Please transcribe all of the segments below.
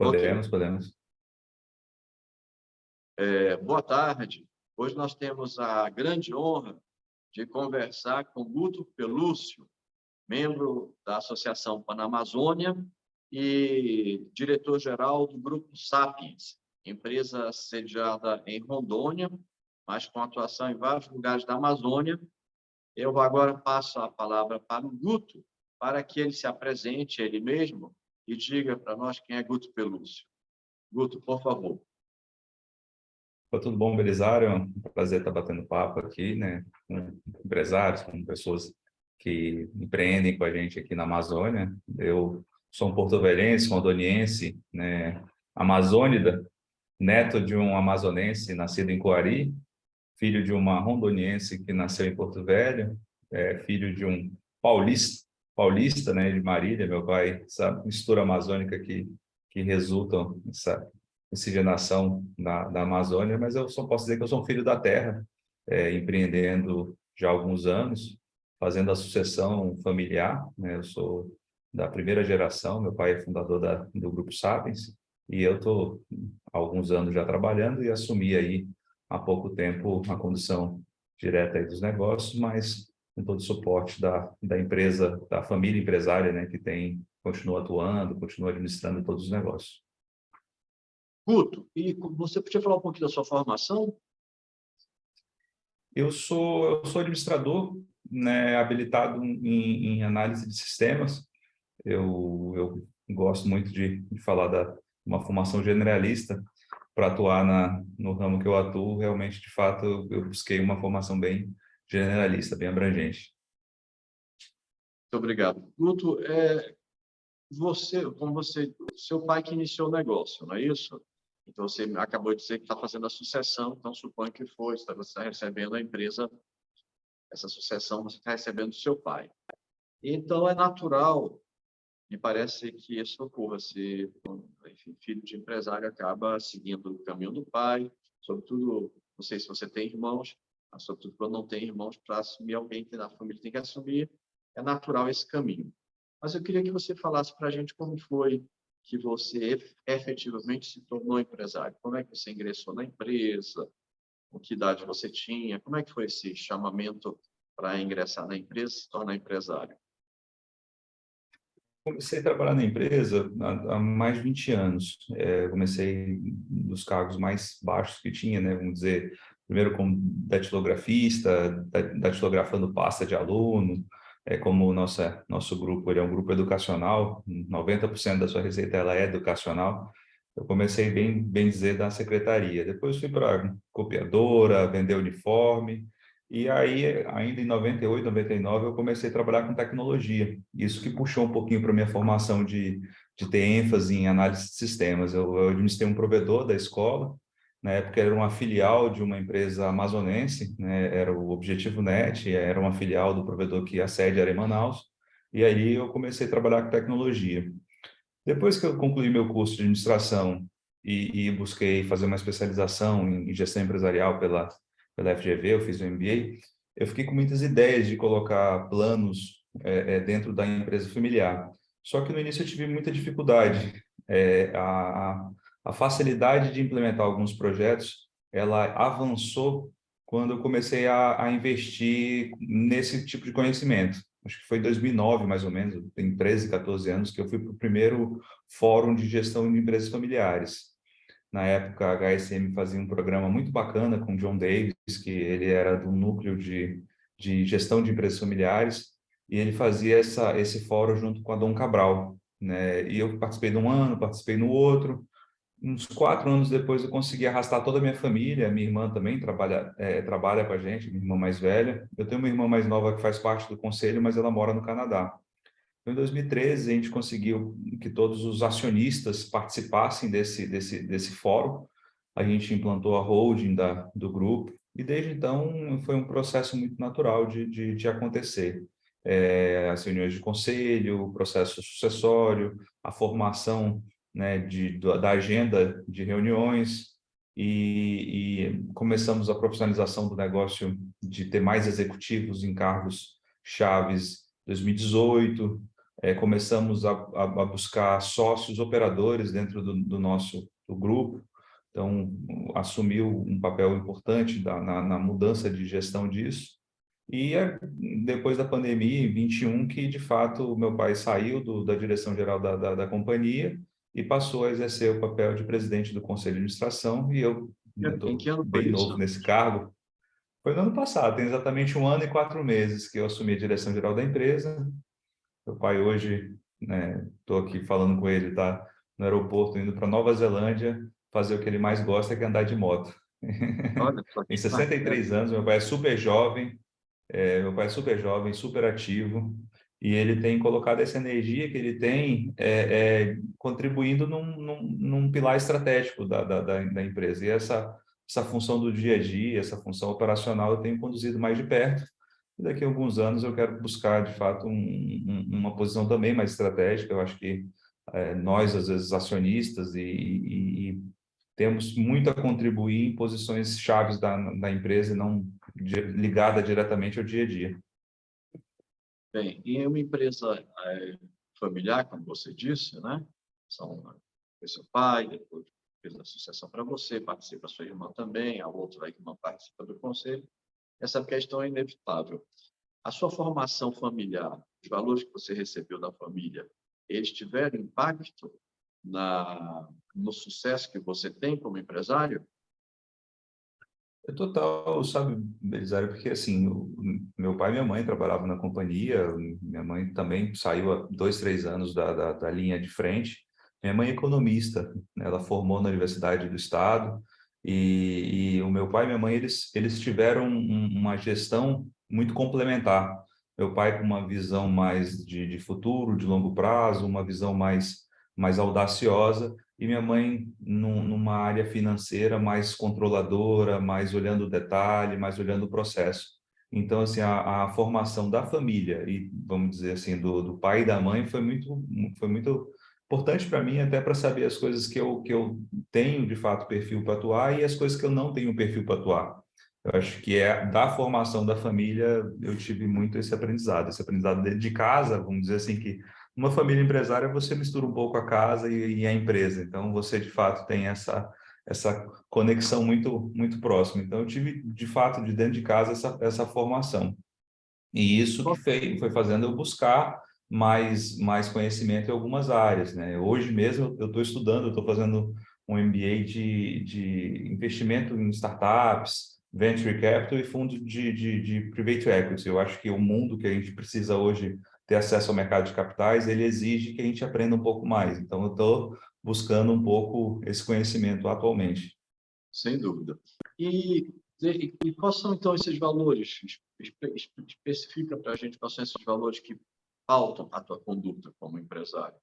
Ok. Podemos. Boa tarde. Hoje nós temos a grande honra de conversar com Guto Pelúcio, membro da Associação Panamazônia e diretor-geral do Grupo Sapiens, empresa sediada em Rondônia, mas com atuação em vários lugares da Amazônia. Eu agora passo a palavra para o Guto, para que ele se apresente ele mesmo e diga para nós quem é Guto Pelúcio. Guto, por favor. Tudo bom, Belisário? É um prazer estar batendo papo aqui, né, com empresários, com pessoas que empreendem com a gente aqui na Amazônia. Eu sou um porto-velhense, rondoniense, né, amazônida, neto de um amazonense nascido em Coari, filho de uma rondoniense que nasceu em Porto Velho, filho de um paulista, né, de Marília, meu pai, essa mistura amazônica que resulta essa miscigenação da Amazônia, mas eu só posso dizer que eu sou um filho da terra, empreendendo já há alguns anos, fazendo a sucessão familiar, né, eu sou da primeira geração, meu pai é fundador do Grupo Sapiens, e eu estou há alguns anos já trabalhando e assumi aí há pouco tempo a condução direta aí dos negócios, mas com todo o suporte da empresa, da família empresária, né, que continua atuando, continua administrando todos os negócios. Guto, e você podia falar um pouquinho da sua formação? Eu sou administrador, né, habilitado em análise de sistemas. Eu gosto muito de falar uma formação generalista para atuar no ramo que eu atuo. Realmente, de fato, eu busquei uma formação bem generalista, bem abrangente. Muito obrigado. Guto, seu pai que iniciou o negócio, não é isso? Então, você acabou de dizer que está fazendo a sucessão, então suponho que foi, você está recebendo a empresa, essa sucessão você está recebendo do seu pai. Então, é natural, me parece que isso ocorra, se, enfim, filho de empresário acaba seguindo o caminho do pai, sobretudo, não sei se você tem irmãos, mas sobretudo quando não tem irmãos, para assumir alguém que na família tem que assumir, é natural esse caminho. Mas eu queria que você falasse para a gente como foi que você efetivamente se tornou empresário. Como é que você ingressou na empresa? Com que idade você tinha? Como é que foi esse chamamento para ingressar na empresa e se tornar empresário? Comecei a trabalhar na empresa há mais de 20 anos. Comecei nos cargos mais baixos que tinha, né? Vamos dizer, primeiro como datilografista, datilografando pasta de aluno, como o nosso grupo ele é um grupo educacional, 90% da sua receita ela é educacional. Eu comecei, bem dizer, da secretaria. Depois fui para copiadora, vender uniforme, e aí, ainda em 98, 99, eu comecei a trabalhar com tecnologia. Isso que puxou um pouquinho para a minha formação de ter ênfase em análise de sistemas. Eu administrei um provedor da escola, na época era uma filial de uma empresa amazonense, né? Era o Objetivo Net, era uma filial do provedor que a sede era em Manaus, e aí eu comecei a trabalhar com tecnologia. Depois que eu concluí meu curso de administração e busquei fazer uma especialização em gestão empresarial pela FGV, eu fiz o MBA, eu fiquei com muitas ideias de colocar planos dentro da empresa familiar. Só que no início eu tive muita dificuldade. A facilidade de implementar alguns projetos, ela avançou quando eu comecei a investir nesse tipo de conhecimento. Acho que foi em 2009, mais ou menos, tem 13, 14 anos, que eu fui para o primeiro fórum de gestão de empresas familiares. Na época, a HSM fazia um programa muito bacana com o John Davis, que ele era do núcleo de gestão de empresas familiares, e ele fazia esse fórum junto com a Dom Cabral, né? E eu participei de um ano, participei no outro. Uns 4 anos depois, eu consegui arrastar toda a minha família. Minha irmã também trabalha com a gente, minha irmã mais velha. Eu tenho uma irmã mais nova que faz parte do conselho, mas ela mora no Canadá. Então, em 2013, a gente conseguiu que todos os acionistas participassem desse fórum. A gente implantou a holding do grupo e, desde então, foi um processo muito natural de acontecer. As reuniões de conselho, o processo sucessório, a formação, né, da agenda de reuniões e começamos a profissionalização do negócio de ter mais executivos em cargos chaves em 2018. começamos a buscar sócios operadores dentro do nosso grupo, então assumiu um papel importante na mudança de gestão disso. E depois da pandemia, em 21, que de fato o meu pai saiu da direção geral da companhia e passou a exercer o papel de presidente do conselho de administração, e eu Em estou que ano foi bem novo isso? nesse cargo. Foi no ano passado, tem exatamente 1 ano e 4 meses que eu assumi a direção geral da empresa. Meu pai hoje, né, estou aqui falando com ele, tá no aeroporto indo para Nova Zelândia fazer o que ele mais gosta, que é andar de moto. Olha só Tem que bacana. 63 anos, meu pai é super jovem, super ativo, e ele tem colocado essa energia que ele tem contribuindo num pilar estratégico da empresa. E essa função do dia a dia, essa função operacional, eu tenho conduzido mais de perto. E daqui a alguns anos eu quero buscar, de fato, uma posição também mais estratégica. Eu acho que nós, às vezes, acionistas, e temos muito a contribuir em posições chaves da empresa e não ligada diretamente ao dia a dia. Bem, e é uma empresa familiar, como você disse, né? Foi seu pai, depois fez a sucessão para você, participa a sua irmã também, a outra irmã participa do conselho. Essa questão é inevitável. A sua formação familiar, os valores que você recebeu da família, eles tiveram impacto no sucesso que você tem como empresário? É total, sabe, Belisário, porque assim, meu pai e minha mãe trabalhavam na companhia, minha mãe também saiu há 2, 3 anos da linha de frente. Minha mãe é economista, né, ela formou na Universidade do Estado, e o meu pai e minha mãe, eles tiveram uma gestão muito complementar. Meu pai com uma visão mais de futuro, de longo prazo, uma visão mais audaciosa, e minha mãe numa área financeira mais controladora, mais olhando o detalhe, mais olhando o processo. Então, assim, a formação da família e, vamos dizer assim, do pai e da mãe foi muito importante para mim, até para saber as coisas que eu tenho, de fato, perfil para atuar e as coisas que eu não tenho perfil para atuar. Eu acho que da formação da família eu tive muito esse aprendizado dentro de casa, vamos dizer assim, que uma família empresária, você mistura um pouco a casa e a empresa. Então, você, de fato, tem essa conexão muito próxima. Então, eu tive, de fato, de dentro de casa, essa formação. E isso que foi fazendo eu buscar mais conhecimento em algumas áreas, né? Hoje mesmo eu estou estudando, eu estou fazendo um MBA de investimento em startups, venture capital e fundo de private equity. Eu acho que o mundo que a gente precisa hoje ter acesso ao mercado de capitais, ele exige que a gente aprenda um pouco mais. Então, eu estou buscando um pouco esse conhecimento atualmente. Sem dúvida. E quais são, então, esses valores? Especifica para a gente quais são esses valores que pautam a tua conduta como empresário.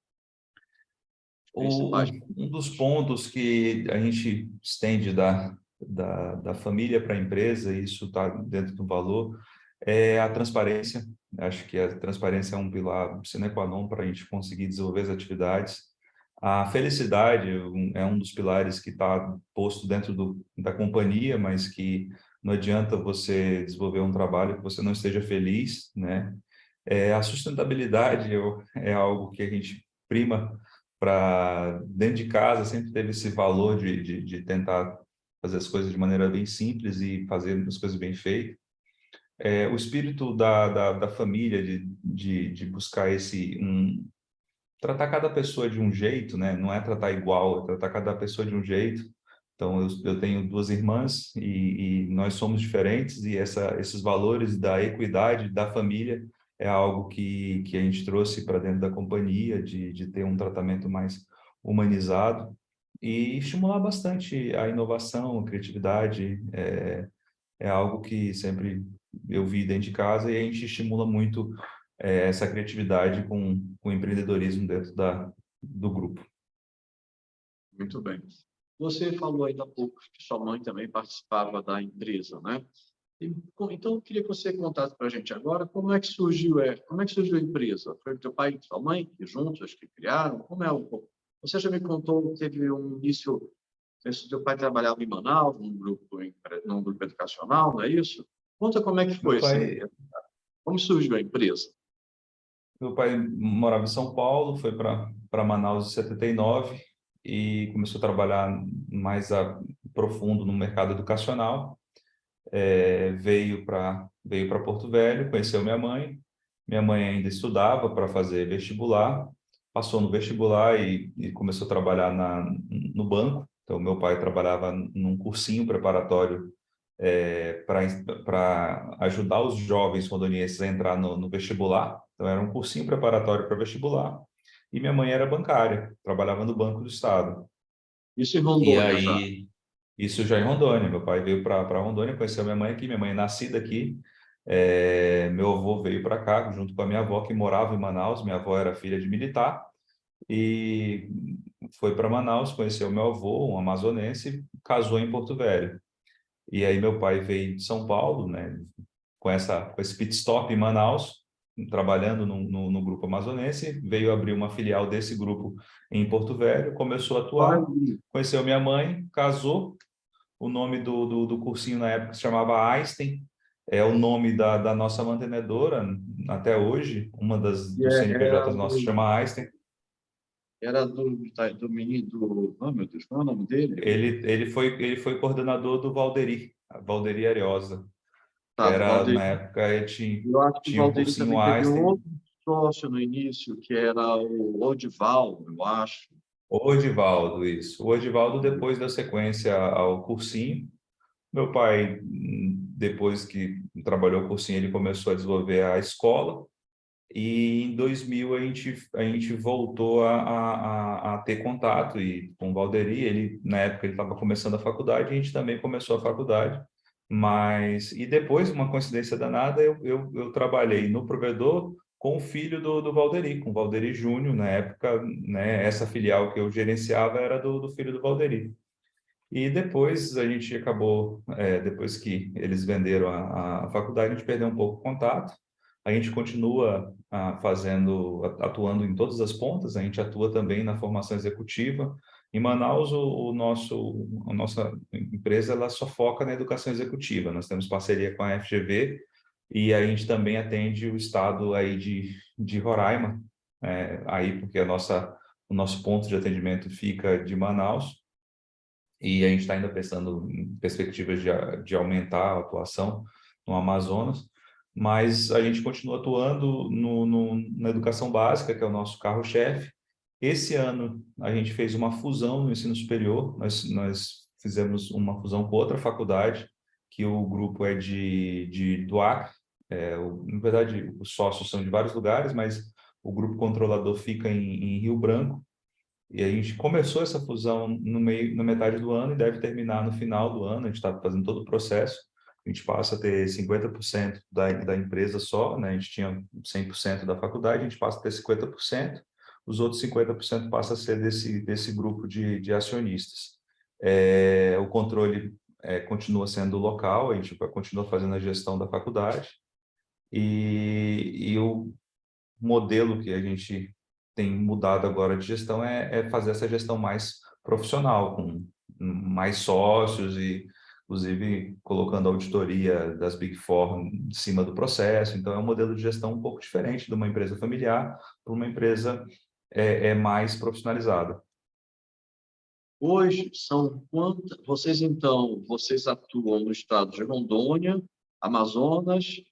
Principais. Um dos pontos que a gente estende da família para a empresa, e isso está dentro do valor, é a transparência. Acho que a transparência é um pilar sine qua non para a gente conseguir desenvolver as atividades. A felicidade é um dos pilares que está posto dentro da companhia, mas que não adianta você desenvolver um trabalho que você não esteja feliz, né? A sustentabilidade é algo que a gente prima para dentro de casa, sempre teve esse valor de tentar fazer as coisas de maneira bem simples e fazer as coisas bem feitas. O espírito da família, de buscar tratar cada pessoa de um jeito, né? Não é tratar igual, é tratar cada pessoa de um jeito. Então, eu tenho 2 irmãs e nós somos diferentes, e esses valores da equidade da família é algo que a gente trouxe para dentro da companhia, de ter um tratamento mais humanizado e estimular bastante a inovação, a criatividade. É algo que sempre eu vi dentro de casa, e a gente estimula muito essa criatividade com o empreendedorismo dentro do grupo. Muito bem. Você falou ainda há pouco que sua mãe também participava da empresa, né? Então, eu queria que você contasse para a gente agora como é que surgiu a empresa. Foi o teu pai e sua mãe que juntos que criaram? Como é o... Você já me contou que teve um início, seu pai trabalhava em Manaus, num grupo educacional, não é isso? Conta como é que Meu foi, pai, como surgiu a empresa. Meu pai morava em São Paulo, foi para Manaus em 79 e começou a trabalhar mais profundo no mercado educacional. Veio para Porto Velho, conheceu minha mãe. Minha mãe ainda estudava para fazer vestibular, passou no vestibular e começou a trabalhar no banco. Então, meu pai trabalhava num cursinho preparatório para ajudar os jovens rondonienses a entrar no vestibular. Então, era um cursinho preparatório para vestibular. E minha mãe era bancária, trabalhava no Banco do Estado. Isso em E Rondônia já. aí, isso já em Rondônia. Meu pai veio para Rondônia, conheceu minha mãe aqui. Minha mãe é nascida aqui. Meu avô veio para cá junto com a minha avó, que morava em Manaus. Minha avó era filha de militar e foi para Manaus, conheceu meu avô, um amazonense, casou em Porto Velho. E aí meu pai veio de São Paulo, né, com esse pit stop em Manaus, trabalhando no grupo amazonense, veio abrir uma filial desse grupo em Porto Velho, começou a Olha, atuar, conheceu minha mãe, casou. O nome do cursinho na época se chamava Einstein, é o nome da nossa mantenedora até hoje, uma e dos era CNPJs nossos se do, chama Einstein. do menino do. Oh, meu Deus, qual é o nome dele? Ele foi coordenador do Valderi, a Valderi Ariosa, que Tá, do era, Valdir. na época, Eu acho que o tinha o Valdir cursinho também teve um Einstein. outro sócio no início, que era o Odival, eu acho. O Odivaldo, isso. O Odivaldo depois deu sequência ao cursinho. Meu pai, depois que trabalhou o cursinho, ele começou a desenvolver a escola. E em 2000 a gente voltou a ter contato com o Valderi. Ele, na época, ele estava começando a faculdade, a gente também começou a faculdade. E depois, uma coincidência danada, eu trabalhei no provedor com o filho do Valderi, com o Valderi Júnior. Na época, né, essa filial que eu gerenciava era do filho do Valderi. E depois a gente acabou, depois que eles venderam a faculdade, a gente perdeu um pouco o contato. A gente continua atuando em todas as pontas. A gente atua também na formação executiva. Em Manaus, a nossa empresa ela só foca na educação executiva. Nós temos parceria com a FGV e a gente também atende o estado aí de Roraima, aí porque o nosso ponto de atendimento fica de Manaus. E a gente está ainda pensando em perspectivas de aumentar a atuação no Amazonas, mas a gente continua atuando na educação básica, que é o nosso carro-chefe. Esse ano, a gente fez uma fusão no ensino superior, nós fizemos uma fusão com outra faculdade, que o grupo é do Acre. Na verdade, os sócios são de vários lugares, mas o grupo controlador fica em Rio Branco. E a gente começou essa fusão na metade do ano e deve terminar no final do ano. A gente está fazendo todo o processo. A gente passa a ter 50% da empresa só, né? A gente tinha 100% da faculdade, a gente passa a ter 50%. Os outros 50% passa a ser desse grupo de acionistas. O controle continua sendo local, a gente continua fazendo a gestão da faculdade. E o modelo que a gente tem mudado agora de gestão é fazer essa gestão mais profissional, com mais sócios e, inclusive, colocando a auditoria das Big Four em cima do processo. Então, é um modelo de gestão um pouco diferente de uma empresa familiar para uma empresa mais profissionalizada. Hoje são quantas? Vocês, então, vocês atuam no estado de Rondônia, Amazonas,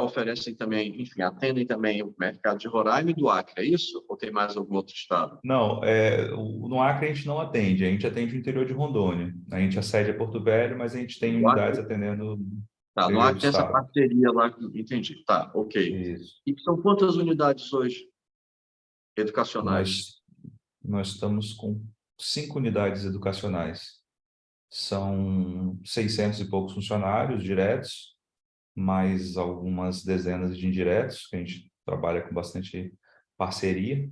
oferecem também, enfim, atendem também o mercado de Roraima e do Acre, é isso? Ou tem mais algum outro estado? Não, no Acre a gente não atende, a gente atende o interior de Rondônia. A gente acede a Porto Velho, mas a gente tem No unidades Acre, atendendo o tá, no interior do Acre tem essa estado. parceria lá, entendi, tá, ok. Isso. E são quantas unidades hoje educacionais? Nós estamos com 5 unidades educacionais. São 600 e poucos funcionários diretos, mais algumas dezenas de indiretos, que a gente trabalha com bastante parceria,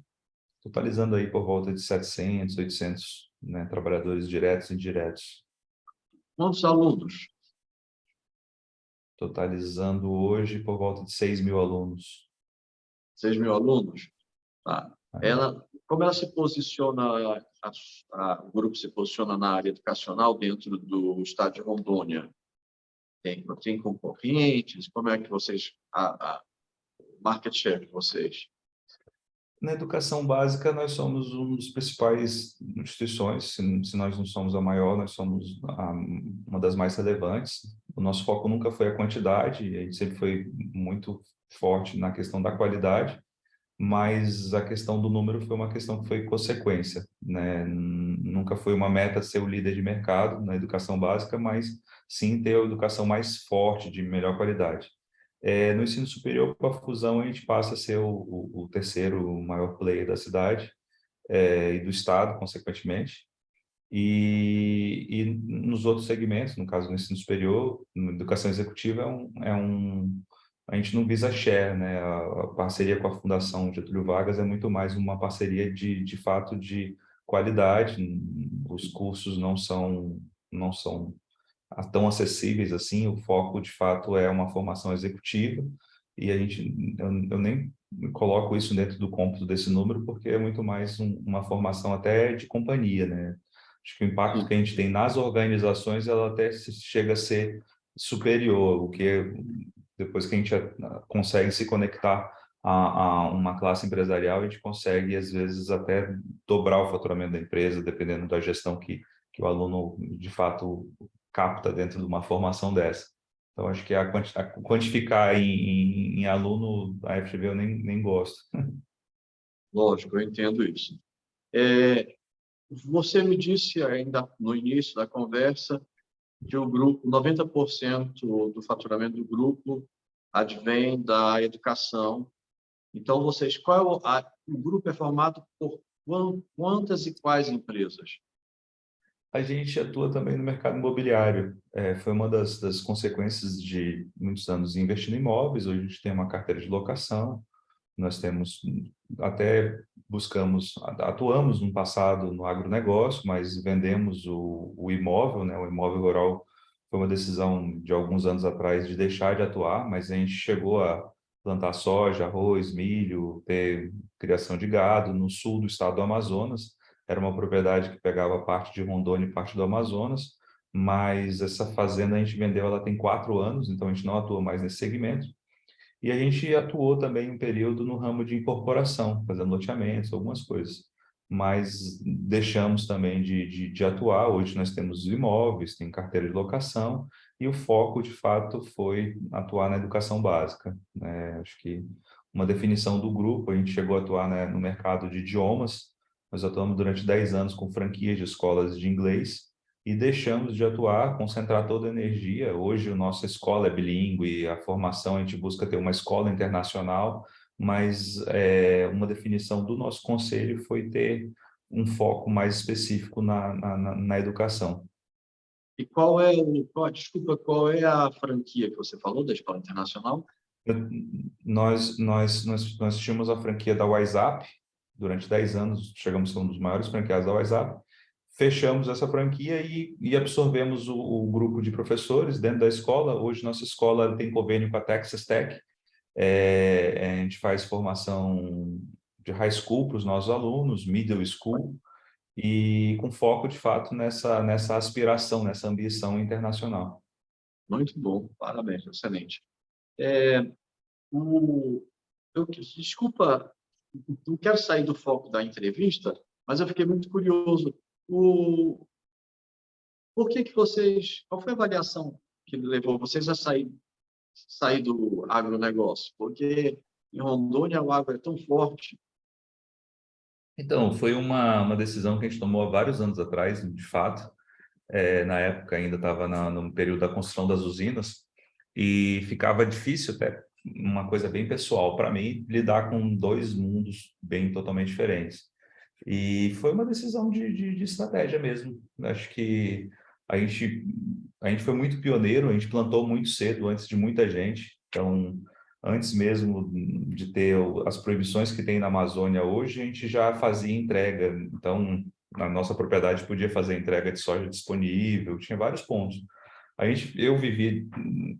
totalizando aí por volta de 700, 800, né, trabalhadores diretos e indiretos, Quantos alunos? totalizando hoje por volta de 6.000 alunos. 6.000 alunos? Tá. Como ela se posiciona, o grupo se posiciona na área educacional dentro do estado de Rondônia? Tem concorrentes? Como é que vocês market share de vocês? Na educação básica, nós somos uma das principais instituições, se nós não somos a maior, nós somos uma das mais relevantes. O nosso foco nunca foi a quantidade, a gente sempre foi muito forte na questão da qualidade, mas a questão do número foi uma questão que foi consequência, né? Nunca foi uma meta ser o líder de mercado na educação básica, mas sim ter a educação mais forte, de melhor qualidade. No ensino superior, com a fusão, a gente passa a ser o terceiro maior player da cidade, e do estado, consequentemente. E nos outros segmentos, no caso do ensino superior, na educação executiva, a gente não visa share, né? A parceria com a Fundação Getúlio Vargas é muito mais uma parceria de fato de qualidade. Os cursos não são tão acessíveis assim. O foco de fato é uma formação executiva, e eu nem coloco isso dentro do cômputo desse número, porque é muito mais uma formação até de companhia, né? Acho que o impacto que a gente tem nas organizações, ela até chega a ser superior, o que depois que a gente consegue se conectar a uma classe empresarial, a gente consegue, às vezes, até dobrar o faturamento da empresa, dependendo da gestão que o aluno, de fato, capta dentro de uma formação dessa. Então, acho que quantificar em aluno, a FGV eu nem gosto. Lógico, eu entendo isso. É, você me disse ainda no início da conversa que o grupo, 90% do faturamento do grupo advém da educação. Então, vocês, o grupo é formado por quantas e quais empresas? A gente atua também no mercado imobiliário. Foi uma das consequências de muitos anos investindo em imóveis. Hoje a gente tem uma carteira de locação. Nós temos, até atuamos no passado no agronegócio, mas vendemos o imóvel, né? O imóvel rural foi uma decisão de alguns anos atrás de deixar de atuar, mas a gente chegou a plantar soja, arroz, milho, ter criação de gado no sul do estado do Amazonas. Era uma propriedade que pegava parte de Rondônia e parte do Amazonas, mas essa fazenda a gente vendeu, ela tem 4 anos, então a gente não atua mais nesse segmento. E a gente atuou também um período no ramo de incorporação, fazendo loteamentos, algumas coisas. Mas deixamos também de atuar. Hoje nós temos imóveis, tem carteira de locação, e o foco, de fato, foi atuar na educação básica, né? Acho que uma definição do grupo, a gente chegou a atuar, né, no mercado de idiomas. Nós atuamos durante 10 anos com franquias de escolas de inglês, e deixamos de atuar, concentrar toda a energia. Hoje, a nossa escola é bilíngue, a formação, a gente busca ter uma escola internacional, mas uma definição do nosso conselho foi ter um foco mais específico na educação. E desculpa, qual é a franquia que você falou da Escola Internacional? Nós tínhamos a franquia da WhatsApp, durante 10 anos, chegamos a ser um dos maiores franqueados da WhatsApp. Fechamos essa franquia e absorvemos o grupo de professores dentro da escola. Hoje, nossa escola tem convênio com a Texas Tech. A gente faz formação de high school para os nossos alunos, middle school, e com foco, de fato, nessa aspiração, nessa ambição internacional. Muito bom, parabéns, excelente. É, desculpa, não quero sair do foco da entrevista, mas eu fiquei muito curioso. Por que vocês... Qual foi a avaliação que levou vocês a sair do agronegócio? Porque em Rondônia o agro é tão forte. Então, foi uma decisão que a gente tomou há vários anos atrás, de fato. Na época ainda estava no período da construção das usinas, e ficava difícil, até uma coisa bem pessoal para mim, lidar com dois mundos bem totalmente diferentes. E foi uma decisão de estratégia mesmo. Acho que a gente foi muito pioneiro, a gente plantou muito cedo, antes de muita gente. Então, antes mesmo de ter as proibições que tem na Amazônia hoje, a gente já fazia entrega. Então, na nossa propriedade podia fazer entrega de soja disponível, tinha vários pontos. Eu vivi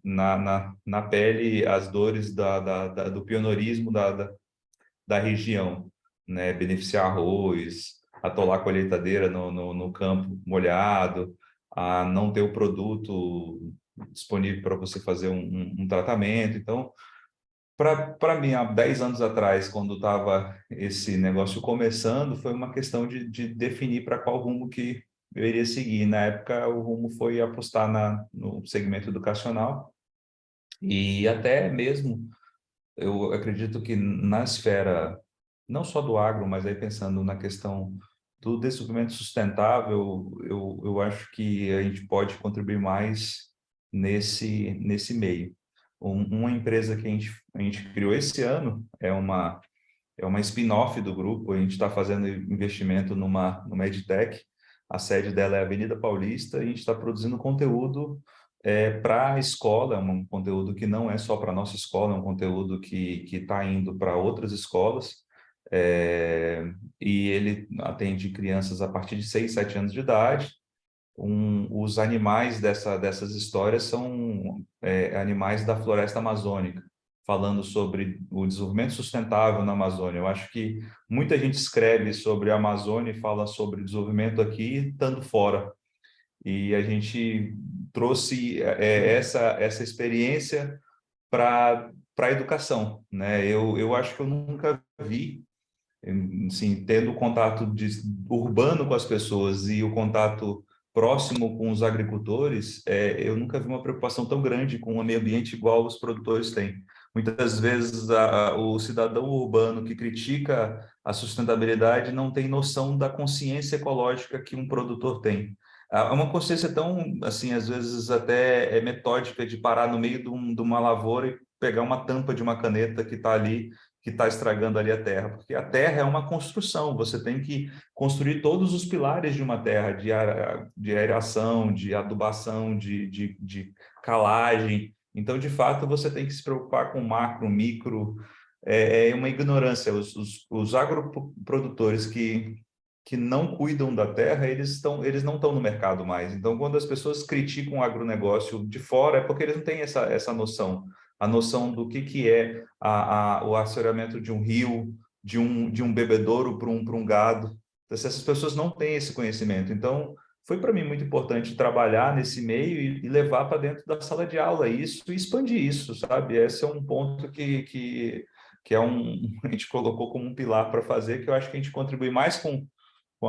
na pele as dores do pioneirismo da região, né? Beneficiar arroz, atolar a colheitadeira no campo molhado, a não ter o produto disponível para você fazer um tratamento. Então, Para mim, há 10 anos atrás, quando estava esse negócio começando, foi uma questão de definir para qual rumo que eu iria seguir. Na época, o rumo foi apostar no segmento educacional e até mesmo, eu acredito que na esfera, não só do agro, mas aí pensando na questão do desenvolvimento sustentável, eu acho que a gente pode contribuir mais nesse meio. Uma empresa que a gente criou esse ano é uma spin-off do grupo, a gente está fazendo investimento numa EdTech, a sede dela é a Avenida Paulista, e a gente está produzindo conteúdo para a escola, é um conteúdo que não é só para a nossa escola, é um conteúdo que está indo para outras escolas, e ele atende crianças a partir de 6, 7 anos de idade. Os animais dessas histórias são animais da floresta amazônica, falando sobre o desenvolvimento sustentável na Amazônia. Eu acho que muita gente escreve sobre a Amazônia e fala sobre desenvolvimento aqui, estando fora. E a gente trouxe essa experiência para a educação, né? Eu acho que eu nunca vi, assim, tendo contato urbano com as pessoas e o contato próximo com os agricultores, eu nunca vi uma preocupação tão grande com o meio ambiente igual os produtores têm. Muitas vezes o cidadão urbano que critica a sustentabilidade não tem noção da consciência ecológica que um produtor tem. É uma consciência tão, assim, às vezes até metódica de parar no meio de uma lavoura e pegar uma tampa de uma caneta que está ali, que está estragando ali a terra, porque a terra é uma construção, você tem que construir todos os pilares de uma terra, de aeração, de adubação, de calagem. Então, de fato, você tem que se preocupar com macro, micro, é uma ignorância. Os agroprodutores que não cuidam da terra, eles não estão no mercado mais. Então, quando as pessoas criticam o agronegócio de fora, é porque eles não têm essa noção. A noção do que é o assoreamento de um rio, de um bebedouro para um gado. Então, essas pessoas não têm esse conhecimento. Então, foi para mim muito importante trabalhar nesse meio e levar para dentro da sala de aula isso e expandir isso, sabe? Esse é um ponto que a gente colocou como um pilar para fazer, que eu acho que a gente contribui mais com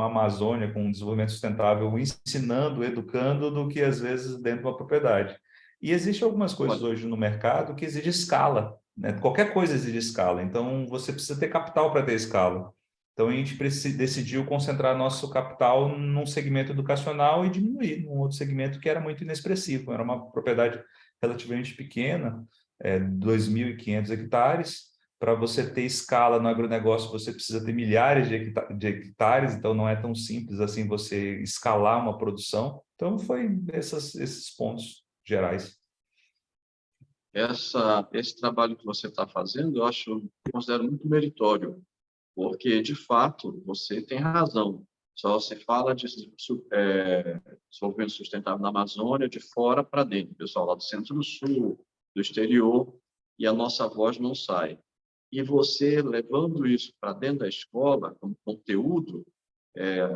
a Amazônia, com o desenvolvimento sustentável, ensinando, educando, do que às vezes dentro de uma propriedade. E existem algumas coisas Olha, hoje no mercado que exigem escala, né? Qualquer coisa exige escala, então você precisa ter capital para ter escala. Então a gente decidiu concentrar nosso capital num segmento educacional e diminuir num outro segmento que era muito inexpressivo. Era uma propriedade relativamente pequena, 2.500 hectares. Para você ter escala no agronegócio, você precisa ter milhares de hectares, então não é tão simples assim você escalar uma produção. Então, foi esses pontos gerais. esse trabalho que você está fazendo, considero muito meritório, porque, de fato, você tem razão. Só se fala de desenvolvimento sustentável na Amazônia de fora para dentro, o pessoal lá do Centro-Sul, do exterior, e a nossa voz não sai. E você, levando isso para dentro da escola, como conteúdo é,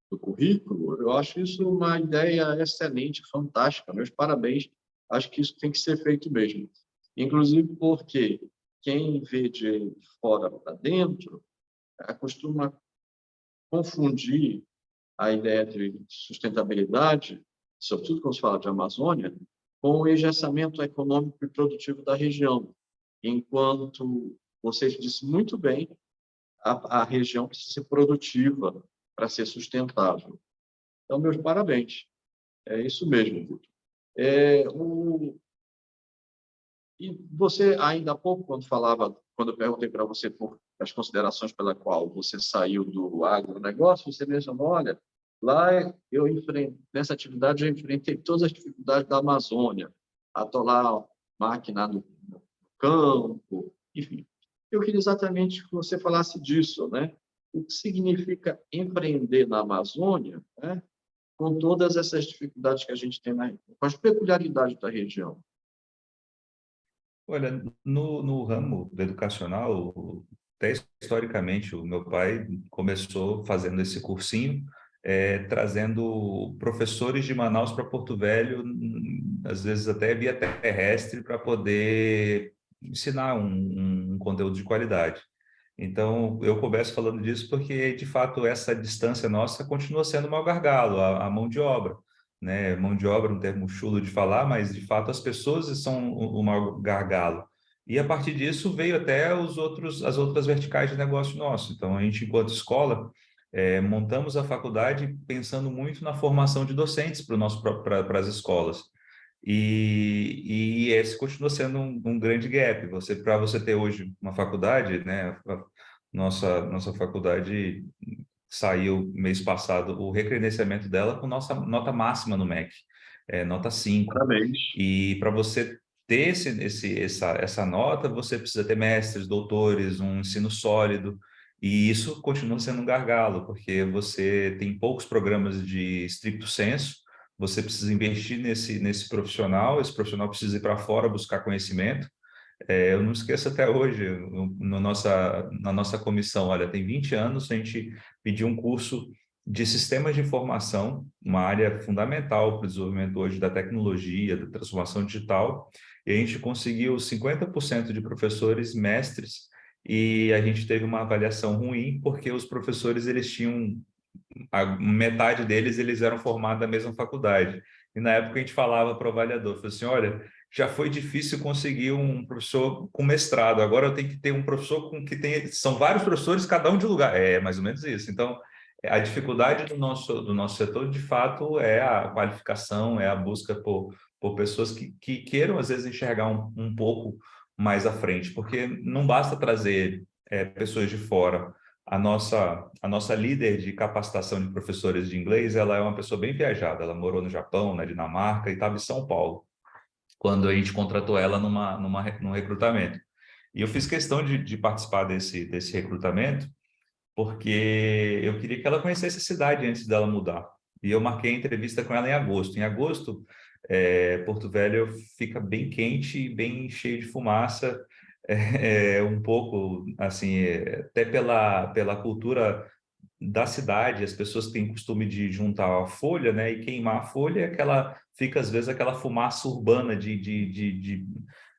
do currículo, eu acho isso uma ideia excelente, fantástica. Meus parabéns. Acho que isso tem que ser feito mesmo. Inclusive porque quem vê de fora para dentro costuma confundir a ideia de sustentabilidade, sobretudo quando se fala de Amazônia, com o engessamento econômico e produtivo da região. Enquanto você disse muito bem, a região precisa ser produtiva para ser sustentável. Então, meus parabéns. É isso mesmo, Vitor. É, o... E você, ainda há pouco, quando eu perguntei para você por as considerações pela qual você saiu do agronegócio, você mencionou, olha, lá eu enfrentei, nessa atividade eu enfrentei todas as dificuldades da Amazônia, atolar máquina no campo, enfim. Eu queria exatamente que você falasse disso, né? O que significa empreender na Amazônia, né? Com todas essas dificuldades que a gente tem com as peculiaridades da região. Olha, no ramo do educacional, até historicamente, o meu pai começou fazendo esse cursinho, trazendo professores de Manaus para Porto Velho, às vezes até via terrestre, para poder ensinar um conteúdo de qualidade. Então, eu começo falando disso porque, de fato, essa distância nossa continua sendo o maior gargalo, a mão de obra, né? Mão de obra é um termo chulo de falar, mas, de fato, as pessoas são o maior gargalo. E, a partir disso, veio até as outras verticais de negócio nosso. Então, a gente, enquanto escola, montamos a faculdade pensando muito na formação de docentes para as escolas. E esse continua sendo um grande gap. Para você ter hoje uma faculdade, né? Nossa faculdade saiu mês passado o recredenciamento dela com nossa nota máxima no MEC, nota 5. Parabéns. E para você ter essa nota, você precisa ter mestres, doutores, um ensino sólido. E isso continua sendo um gargalo, porque você tem poucos programas de stricto sensu, você precisa investir nesse profissional, esse profissional precisa ir para fora buscar conhecimento. Eu não esqueço até hoje, na nossa comissão, olha, tem 20 anos, a gente pediu um curso de sistemas de informação, uma área fundamental para o desenvolvimento hoje da tecnologia, da transformação digital, e a gente conseguiu 50% de professores mestres, e a gente teve uma avaliação ruim, porque os professores, eles tinham metade deles eles eram formados da mesma faculdade. E na época a gente falava para o avaliador, falou assim, olha, já foi difícil conseguir um professor com mestrado, agora eu tenho que ter um professor com que tem, são vários professores, cada um de lugar. É mais ou menos isso. Então, a dificuldade do nosso setor, de fato, é a qualificação, é a busca por pessoas que queiram, às vezes, enxergar um pouco mais à frente, porque não basta trazer pessoas de fora. A nossa líder de capacitação de professores de inglês, ela é uma pessoa bem viajada. Ela morou no Japão, na Dinamarca e estava em São Paulo, quando a gente contratou ela num recrutamento. E eu fiz questão de participar desse recrutamento, porque eu queria que ela conhecesse a cidade antes dela mudar. E eu marquei a entrevista com ela em agosto. Em agosto, Porto Velho fica bem quente e bem cheio de fumaça, um pouco, assim, até pela cultura da cidade, as pessoas têm costume de juntar a folha, né, e queimar a folha, fica às vezes aquela fumaça urbana de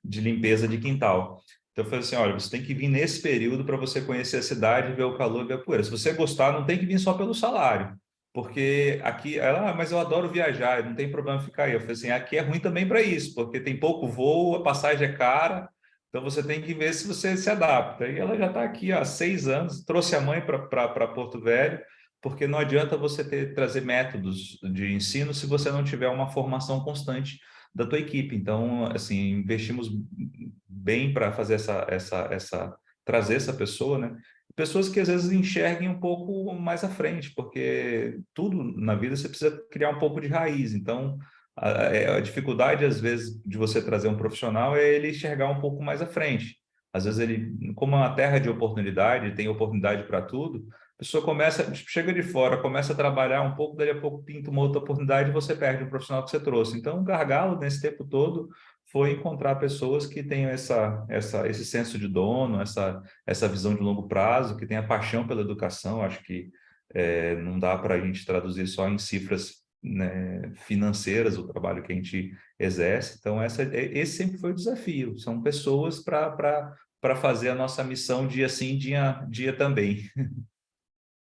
limpeza de quintal. Então eu falei assim, olha, você tem que vir nesse período para você conhecer a cidade, ver o calor, ver a poeira. Se você gostar, não tem que vir só pelo salário, porque aqui, mas eu adoro viajar, não tem problema ficar aí. Eu falei assim, aqui é ruim também para isso, porque tem pouco voo, a passagem é cara, então você tem que ver se você se adapta. E ela já está aqui há 6 anos, trouxe a mãe para Porto Velho, porque não adianta você trazer métodos de ensino se você não tiver uma formação constante da tua equipe. Então, assim, investimos bem para fazer trazer essa pessoa, né? Pessoas que às vezes enxerguem um pouco mais à frente, porque tudo na vida você precisa criar um pouco de raiz. Então, a dificuldade, às vezes, de você trazer um profissional é ele enxergar um pouco mais à frente. Às vezes, ele, como é uma terra de oportunidade, tem oportunidade para tudo, a pessoa chega de fora, começa a trabalhar um pouco, daí a pouco pinta uma outra oportunidade e você perde o profissional que você trouxe. Então, o gargalo, nesse tempo todo, foi encontrar pessoas que tenham esse senso de dono, essa visão de longo prazo, que tenha paixão pela educação. Acho que não dá para a gente traduzir só em cifras, né, financeiras o trabalho que a gente exerce. Então, esse sempre foi o desafio. São pessoas para fazer a nossa missão dia sim, dia também.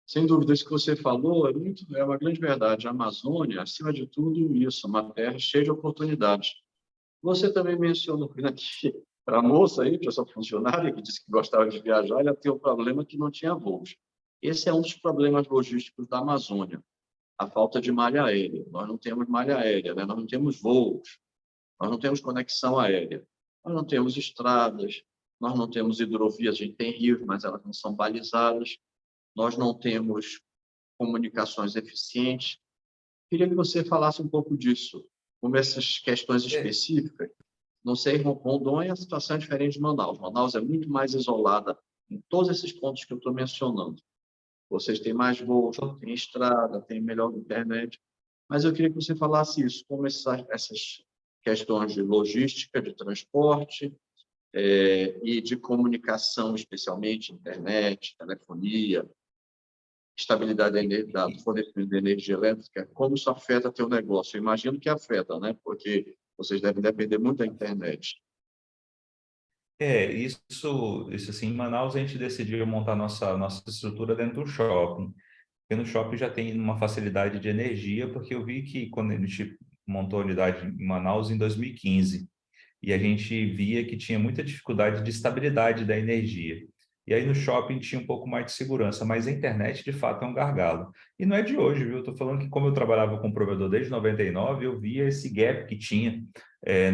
Sem dúvida, isso que você falou é uma grande verdade. A Amazônia, acima de tudo, isso, uma terra cheia de oportunidades. Você também mencionou aqui para a moça aí, para a sua funcionária, que disse que gostava de viajar, ela tem o problema que não tinha voos. Esse é um dos problemas logísticos da Amazônia, a falta de malha aérea. Nós não temos malha aérea, né? Nós não temos voos, nós não temos conexão aérea, nós não temos estradas, nós não temos hidrovias, a gente tem rios, mas elas não são balizadas, nós não temos comunicações eficientes. Queria que você falasse um pouco disso, como essas questões É, específicas. Não sei, Rondônia, a situação é diferente de Manaus. Manaus é muito mais isolada em todos esses pontos que eu estou mencionando. Vocês têm mais voos, têm estrada, têm melhor internet. Mas eu queria que você falasse isso, como essas questões de logística, de transporte e de comunicação, especialmente internet, telefonia, estabilidade do fornecimento de energia elétrica, como isso afeta teu negócio? Eu imagino que afeta, né? Porque vocês devem depender muito da internet. Isso assim, em Manaus a gente decidiu montar nossa estrutura dentro do shopping. Porque no shopping já tem uma facilidade de energia, porque eu vi que quando a gente montou a unidade em Manaus em 2015, e a gente via que tinha muita dificuldade de estabilidade da energia. E aí no shopping tinha um pouco mais de segurança, mas a internet de fato é um gargalo. E não é de hoje, viu? Estou falando que como eu trabalhava com provedor desde 99, eu via esse gap que tinha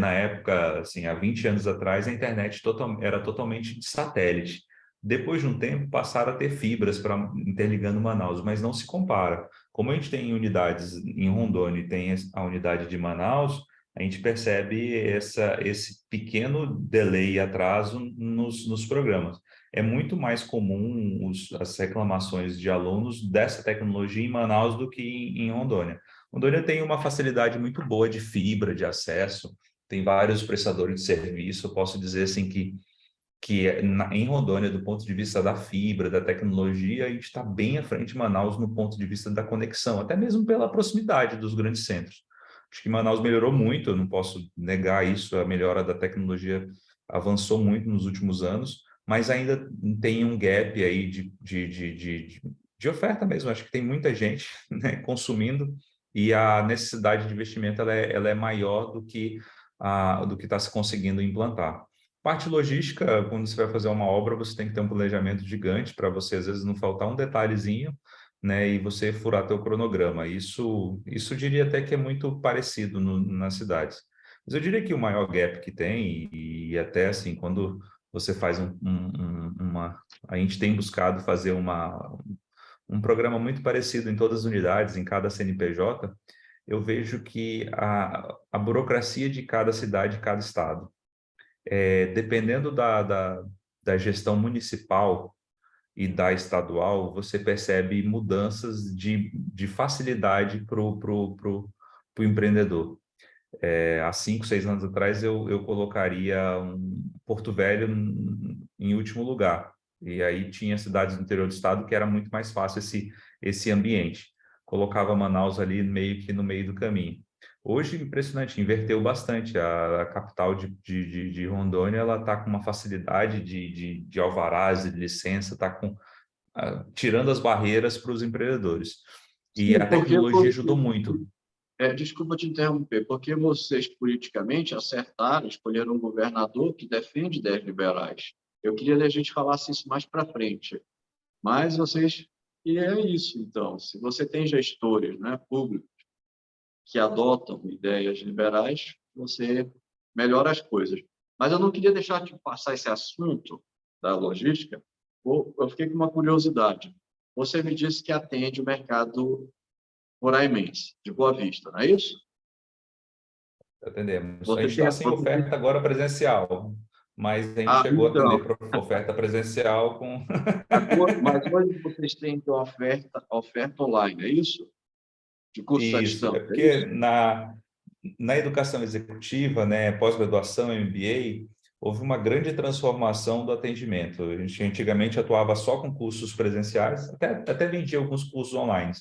na época, assim, há 20 anos atrás, a internet era totalmente de satélite. Depois de um tempo, passaram a ter fibras para interligando Manaus, mas não se compara. Como a gente tem unidades em Rondônia e tem a unidade de Manaus, a gente percebe esse pequeno delay e atraso nos programas. É muito mais comum as reclamações de alunos dessa tecnologia em Manaus do que em Rondônia. Rondônia tem uma facilidade muito boa de fibra, de acesso, tem vários prestadores de serviço. Eu posso dizer assim em Rondônia, do ponto de vista da fibra, da tecnologia, a gente está bem à frente de Manaus no ponto de vista da conexão, até mesmo pela proximidade dos grandes centros. Acho que Manaus melhorou muito, eu não posso negar isso, a melhora da tecnologia avançou muito nos últimos anos, mas ainda tem um gap aí de oferta mesmo. Acho que tem muita gente, né, consumindo, e a necessidade de investimento ela é maior do que está se conseguindo implantar. Parte logística, quando você vai fazer uma obra, você tem que ter um planejamento gigante para você, às vezes, não faltar um detalhezinho, né, e você furar teu cronograma. Isso eu diria até que é muito parecido nas cidades. Mas eu diria que o maior gap que tem, e até assim, quando você faz uma... A gente tem buscado fazer um programa muito parecido em todas as unidades, em cada CNPJ, eu vejo que a burocracia de cada cidade, cada estado, dependendo da gestão municipal e da estadual, você percebe mudanças de facilidade para o empreendedor. Há 5, 6 anos atrás, eu colocaria Porto Velho em último lugar. E aí tinha cidades do interior do estado que era muito mais fácil esse ambiente. Colocava Manaus ali meio que no meio do caminho. Hoje, impressionante, inverteu bastante. A capital de Rondônia, ela está com uma facilidade de alvarás, de licença, está tirando as barreiras para os empreendedores. E Sim, a tecnologia ajudou muito. desculpa te interromper, porque vocês politicamente acertaram, escolheram um governador que defende ideias liberais. Eu queria que a gente falasse isso mais para frente, mas vocês... E é isso, então. Se você tem gestores, né, públicos que adotam ideias liberais, você melhora as coisas. Mas eu não queria deixar de passar esse assunto da logística. Eu fiquei com uma curiosidade. Você me disse que atende o mercado roraimense, de Boa Vista, não é isso? Atendemos. A Você gente tem, está sem oferta agora presencial, mas a gente chegou a então, atender oferta presencial com. mas hoje vocês têm então oferta online, é isso? De cursos à Isso, é distância, é porque isso? na educação executiva, né, pós-graduação, MBA, houve uma grande transformação do atendimento. A gente antigamente atuava só com cursos presenciais, até vendia alguns cursos online,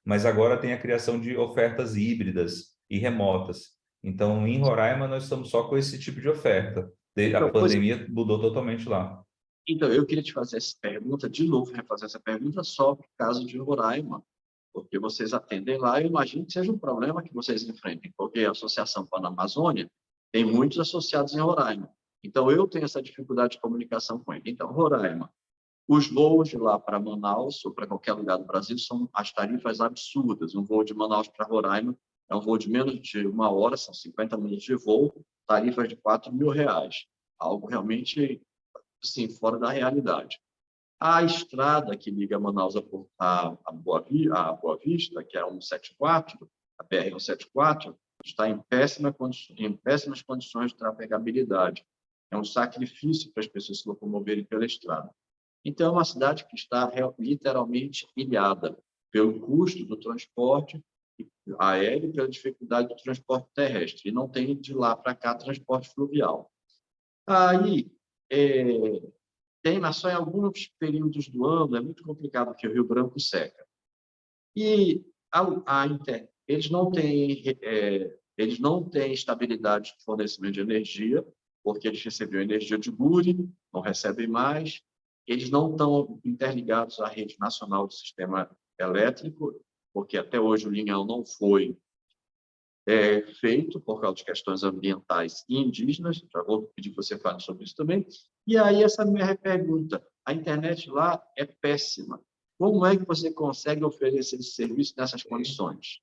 mas agora tem a criação de ofertas híbridas e remotas. Então, em Roraima, nós estamos só com esse tipo de oferta. A Então, pandemia mudou totalmente lá. então, eu queria te fazer essa pergunta, de novo, refazer essa pergunta só para o caso de Roraima, porque vocês atendem lá, eu imagino que seja um problema que vocês enfrentem, porque a Associação Panamazônia tem muitos associados em Roraima. Então, eu tenho essa dificuldade de comunicação com ele. Então, Roraima, os voos de lá para Manaus ou para qualquer lugar do Brasil são as tarifas absurdas. Um voo de Manaus para Roraima é um voo de menos de 1 hora, são 50 minutos de voo, tarifas de R$ 4.000. Algo realmente, assim, fora da realidade. A estrada que liga Manaus a Boa Vista, que é a 174, a BR-174, está em péssimas condições de trafegabilidade. É um sacrifício para as pessoas se locomoverem pela estrada. Então, é uma cidade que está literalmente ilhada pelo custo do transporte aéreo e pela dificuldade do transporte terrestre. E não tem de lá para cá transporte fluvial. Aí, é, mas só em alguns períodos do ano, é muito complicado, porque o Rio Branco seca. E eles não têm estabilidade de fornecimento de energia, porque eles recebiam energia de Buri, não recebem mais, eles não estão interligados à rede nacional do sistema elétrico, porque até hoje o linhão não foi feito por causa de questões ambientais e indígenas. Já vou pedir que você fale sobre isso também. E aí, essa minha pergunta: a internet lá é péssima. Como é que você consegue oferecer esse serviço nessas condições?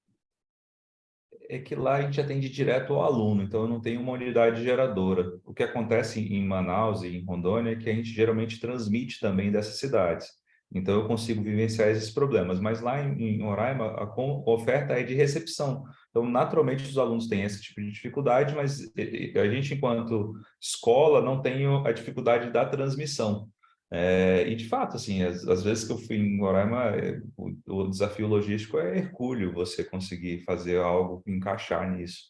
É que lá a gente atende direto ao aluno, então eu não tenho uma unidade geradora. O que acontece em Manaus e em Rondônia é que a gente geralmente transmite também dessas cidades. Então eu consigo vivenciar esses problemas, mas lá em Roraima a oferta é de recepção. Então, naturalmente, os alunos têm esse tipo de dificuldade, mas a gente, enquanto escola, não tem a dificuldade da transmissão. E de fato, assim, às vezes que eu fui em Roraima, o desafio logístico é hercúleo você conseguir fazer algo encaixar nisso.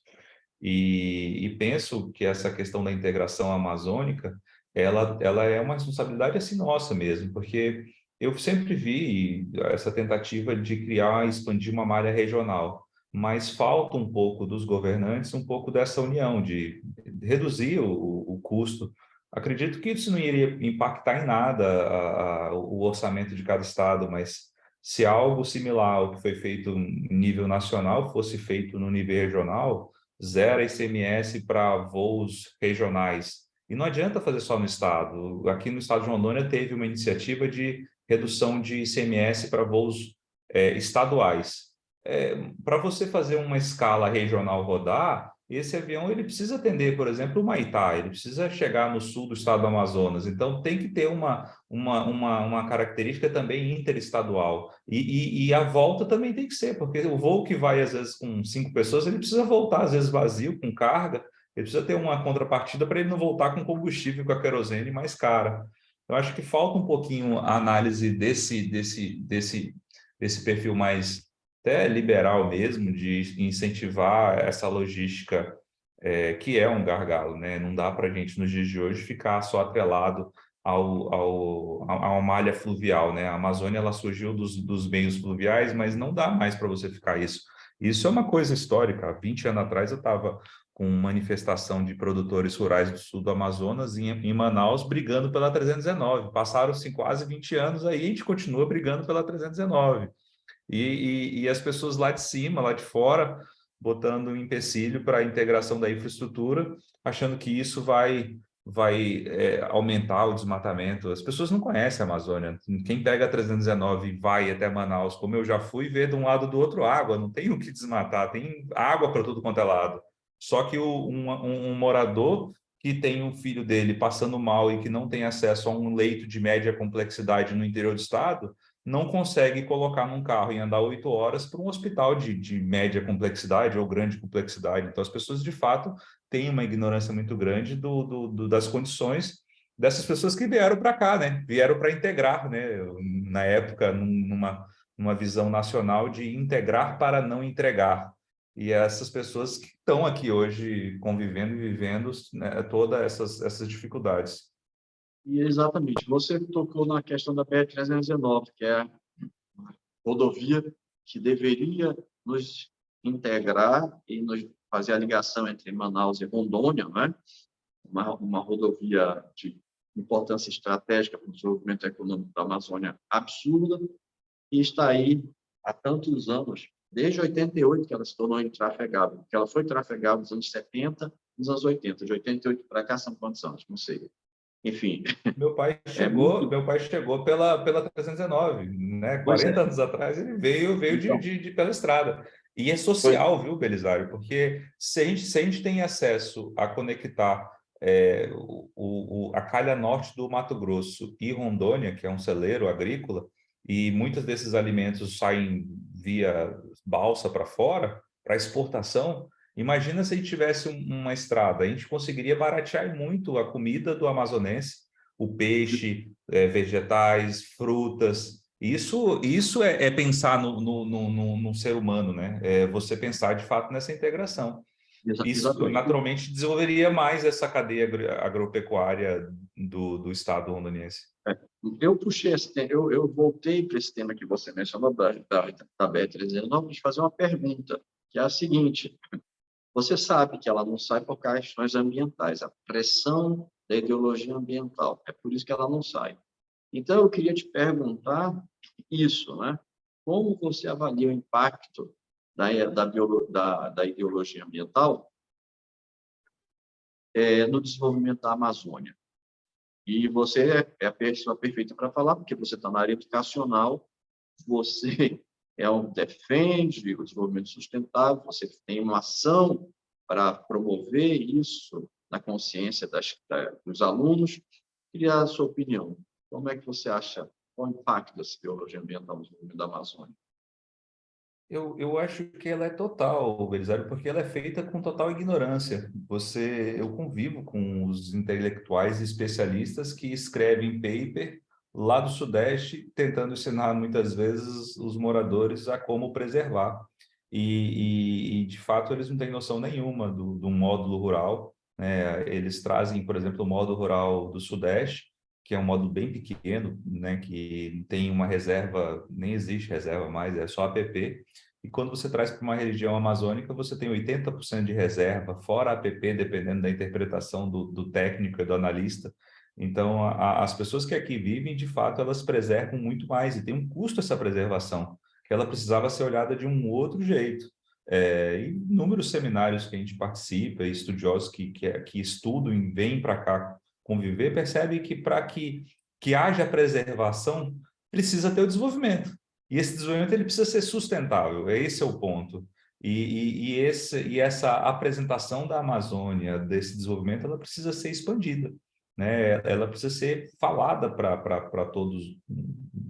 E penso que essa questão da integração amazônica, ela é uma responsabilidade assim nossa mesmo, porque eu sempre vi essa tentativa de criar e expandir uma malha regional, mas falta um pouco dos governantes, um pouco dessa união de reduzir o custo. Acredito que isso não iria impactar em nada o orçamento de cada estado, mas se algo similar ao que foi feito em nível nacional fosse feito no nível regional, zero ICMS para voos regionais. E não adianta fazer só no estado. Aqui no estado de Rondônia teve uma iniciativa de redução de ICMS para voos estaduais. Para você fazer uma escala regional rodar, esse avião ele precisa atender, por exemplo, o Maitá, ele precisa chegar no sul do estado do Amazonas, então tem que ter uma característica também interestadual. E a volta também tem que ser, porque o voo que vai, às vezes, com 5 pessoas, ele precisa voltar, às vezes, vazio, com carga, ele precisa ter uma contrapartida para ele não voltar com combustível, com a querosene mais cara. Eu acho que falta um pouquinho a análise desse perfil mais até liberal mesmo, de incentivar essa logística, que é um gargalo, né? Não dá para a gente, nos dias de hoje, ficar só atrelado a uma malha fluvial, né? A Amazônia, ela surgiu dos meios fluviais, mas não dá mais para você ficar isso. Isso é uma coisa histórica. Há 20 anos atrás eu estava com manifestação de produtores rurais do sul do Amazonas em Manaus brigando pela 319. Passaram-se quase 20 anos aí, a gente continua brigando pela 319. E as pessoas lá de cima, lá de fora, botando um empecilho para a integração da infraestrutura, achando que isso vai aumentar o desmatamento. As pessoas não conhecem a Amazônia. Quem pega a 319 e vai até Manaus, como eu já fui, vê de um lado do outro água, não tem o que desmatar, tem água para tudo quanto é lado. Só que um morador que tem um filho dele passando mal e que não tem acesso a um leito de média complexidade no interior do estado, não consegue colocar num carro e andar 8 horas para um hospital de média complexidade ou grande complexidade. Então, as pessoas, de fato, têm uma ignorância muito grande das condições dessas pessoas que vieram para cá, né? Vieram para integrar, né? Na época, numa visão nacional de integrar para não entregar. E essas pessoas que estão aqui hoje convivendo e vivendo, né, todas essas dificuldades. E exatamente, você tocou na questão da BR-319, que é a rodovia que deveria nos integrar e nos fazer a ligação entre Manaus e Rondônia, né? Uma rodovia de importância estratégica para o desenvolvimento econômico da Amazônia absurda, e está aí há tantos anos, desde 88 que ela se tornou intrafegável, porque ela foi trafegável nos anos 70, nos anos 80, de 88 para cá são quantos anos? Não sei. Enfim, Meu pai é chegou, muito... meu pai chegou pela 319, né? Pois 40 é. anos atrás ele veio Então, pela estrada. E é foi... social, viu, Belisário? Porque se a gente tem acesso a conectar a calha norte do Mato Grosso e Rondônia, que é um celeiro agrícola, e muitos desses alimentos saem via balsa para fora, para exportação. Imagina se a gente tivesse uma estrada, a gente conseguiria baratear muito a comida do amazonense, o peixe, vegetais, frutas. Isso é pensar no ser humano, né? É você pensar de fato nessa integração. Isso Exatamente. naturalmente desenvolveria mais essa cadeia agropecuária do estado rondoniense. É. Eu puxei esse tema, eu voltei para esse tema que você mencionou, da BR-319, de fazer uma pergunta, que é a seguinte: você sabe que ela não sai por questões ambientais, a pressão da ideologia ambiental, é por isso que ela não sai. Então, eu queria te perguntar isso, né? Como você avalia o impacto da ideologia ambiental no desenvolvimento da Amazônia? E você é a pessoa perfeita para falar, porque você está na área educacional, você defende o desenvolvimento sustentável, você tem uma ação para promover isso na consciência dos alunos. Queria a sua opinião. Como é que você acha, qual o impacto dessa biologia ambiental no desenvolvimento da Amazônia? Eu acho que ela é total, Belisário, porque ela é feita com total ignorância. Eu convivo com os intelectuais e especialistas que escrevem paper lá do Sudeste, tentando ensinar muitas vezes os moradores a como preservar. De fato, eles não têm noção nenhuma do módulo rural, né? Eles trazem, por exemplo, o módulo rural do Sudeste, que é um módulo bem pequeno, né? Que tem uma reserva, nem existe reserva mais, é só APP. E quando você traz para uma região amazônica, você tem 80% de reserva, fora APP, dependendo da interpretação do técnico e do analista. Então, as pessoas que aqui vivem, de fato, elas preservam muito mais, e tem um custo essa preservação, que ela precisava ser olhada de um outro jeito. Inúmeros seminários que a gente participa, estudiosos que estudam e vêm para cá conviver, percebem que para que haja preservação, precisa ter o desenvolvimento. E esse desenvolvimento ele precisa ser sustentável, esse é o ponto. E essa apresentação da Amazônia, desse desenvolvimento, ela precisa ser expandida, né? Ela precisa ser falada para todos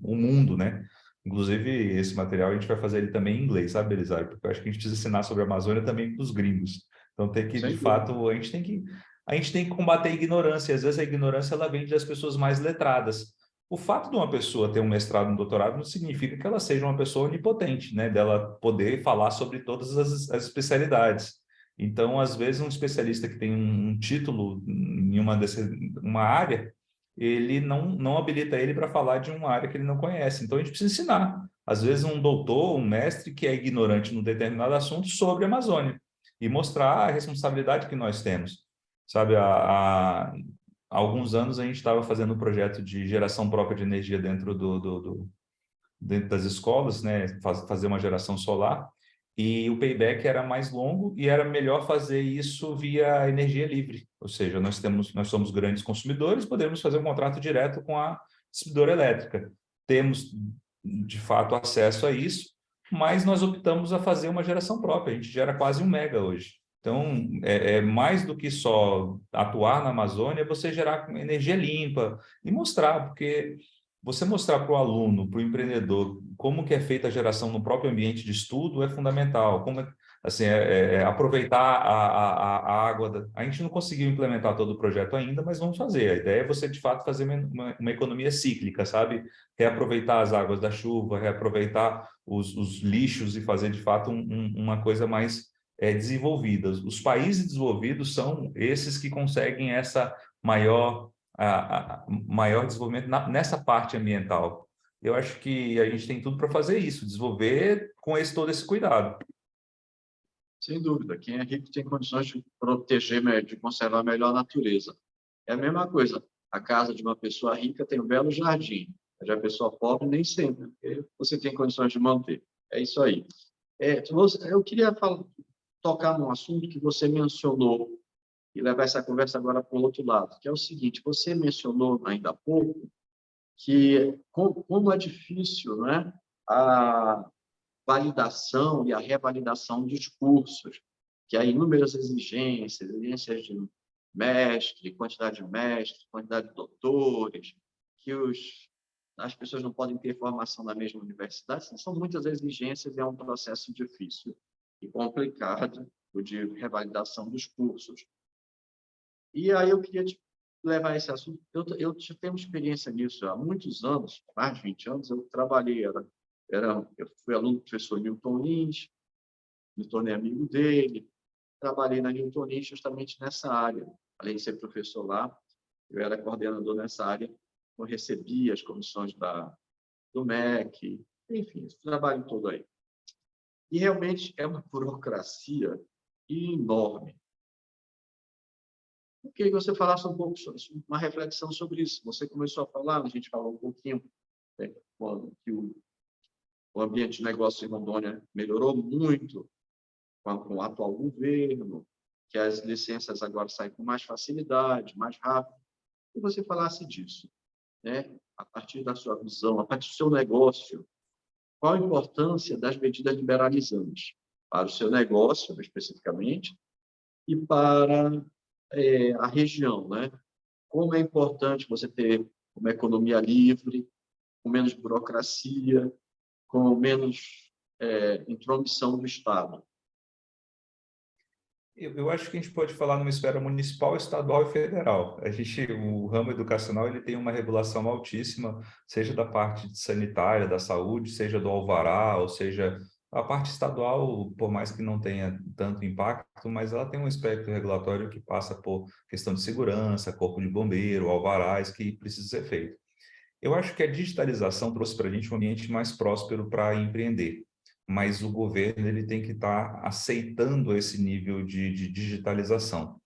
o mundo, né? Inclusive, esse material a gente vai fazer ele também em inglês, sabe, Belisário? Porque eu acho que a gente precisa ensinar sobre a Amazônia também para os gringos. Então, tem que, de Sem dúvida. fato, a gente tem que combater a ignorância. E, às vezes, a ignorância ela vem das pessoas mais letradas. O fato de uma pessoa ter um mestrado, um doutorado, não significa que ela seja uma pessoa onipotente, né? Dela poder falar sobre todas as especialidades. Então, às vezes, um especialista que tem um título em uma área, ele não habilita ele para falar de uma área que ele não conhece. Então, a gente precisa ensinar. Às vezes, um doutor, um mestre que é ignorante num determinado assunto sobre a Amazônia e mostrar a responsabilidade que nós temos. Sabe, há alguns anos a gente estava fazendo um projeto de geração própria de energia dentro das escolas, né? Fazer uma geração solar, e o payback era mais longo e era melhor fazer isso via energia livre. Ou seja, nós somos grandes consumidores, podemos fazer um contrato direto com a distribuidora elétrica. Temos, de fato, acesso a isso, mas nós optamos a fazer uma geração própria. A gente gera quase 1 mega hoje. Então, é mais do que só atuar na Amazônia, é você gerar energia limpa e mostrar, porque você mostrar para o aluno, para o empreendedor, como que é feita a geração no próprio ambiente de estudo é fundamental. Assim, aproveitar a água. A gente não conseguiu implementar todo o projeto ainda, mas vamos fazer. A ideia é você, de fato, fazer uma economia cíclica, sabe? Reaproveitar as águas da chuva, reaproveitar os lixos e fazer, de fato, uma coisa mais desenvolvida. Os países desenvolvidos são esses que conseguem essa maior desenvolvimento nessa parte ambiental. Eu acho que a gente tem tudo para fazer isso, desenvolver com todo esse cuidado. Sem dúvida. Quem é rico tem condições de proteger, de conservar melhor a natureza. É a mesma coisa. A casa de uma pessoa rica tem um belo jardim. Já a pessoa pobre, nem sempre. Porque você tem condições de manter. É isso aí. Eu queria tocar num assunto que você mencionou e levar essa conversa agora para o outro lado, que é o seguinte: você mencionou ainda há pouco que como é difícil, né, a validação e a revalidação dos cursos, que há inúmeras exigências de mestre, quantidade de doutores, que as pessoas não podem ter formação na mesma universidade. São muitas exigências e é um processo difícil e complicado o de revalidação dos cursos. E aí eu queria levar esse assunto. Eu tenho experiência nisso há muitos anos, mais de 20 anos. Eu trabalhei, eu fui aluno do professor Newton Lins, me tornei amigo dele. Trabalhei na Newton Lins justamente nessa área. Além de ser professor lá, eu era coordenador nessa área. Eu recebia as comissões do MEC, enfim, esse trabalho todo aí. E realmente é uma burocracia enorme. Eu queria que você falasse um pouco, uma reflexão sobre isso. Você começou a falar, a gente falou um pouquinho, que o ambiente de negócio em Rondônia melhorou muito com o atual governo, que as licenças agora saem com mais facilidade, mais rápido. Que você falasse disso, né? A partir da sua visão, a partir do seu negócio, qual a importância das medidas liberalizantes para o seu negócio, especificamente, e para a região, né? Como é importante você ter uma economia livre, com menos burocracia, com menos intromissão do Estado. Eu acho que a gente pode falar numa esfera municipal, estadual e federal. O ramo educacional, ele tem uma regulação altíssima, seja da parte sanitária, da saúde, seja do alvará, ou seja, a parte estadual, por mais que não tenha tanto impacto, mas ela tem um aspecto regulatório que passa por questão de segurança, corpo de bombeiro, alvarás, que precisa ser feito. Eu acho que a digitalização trouxe para a gente um ambiente mais próspero para empreender, mas o governo ele tem que estar aceitando esse nível de digitalização.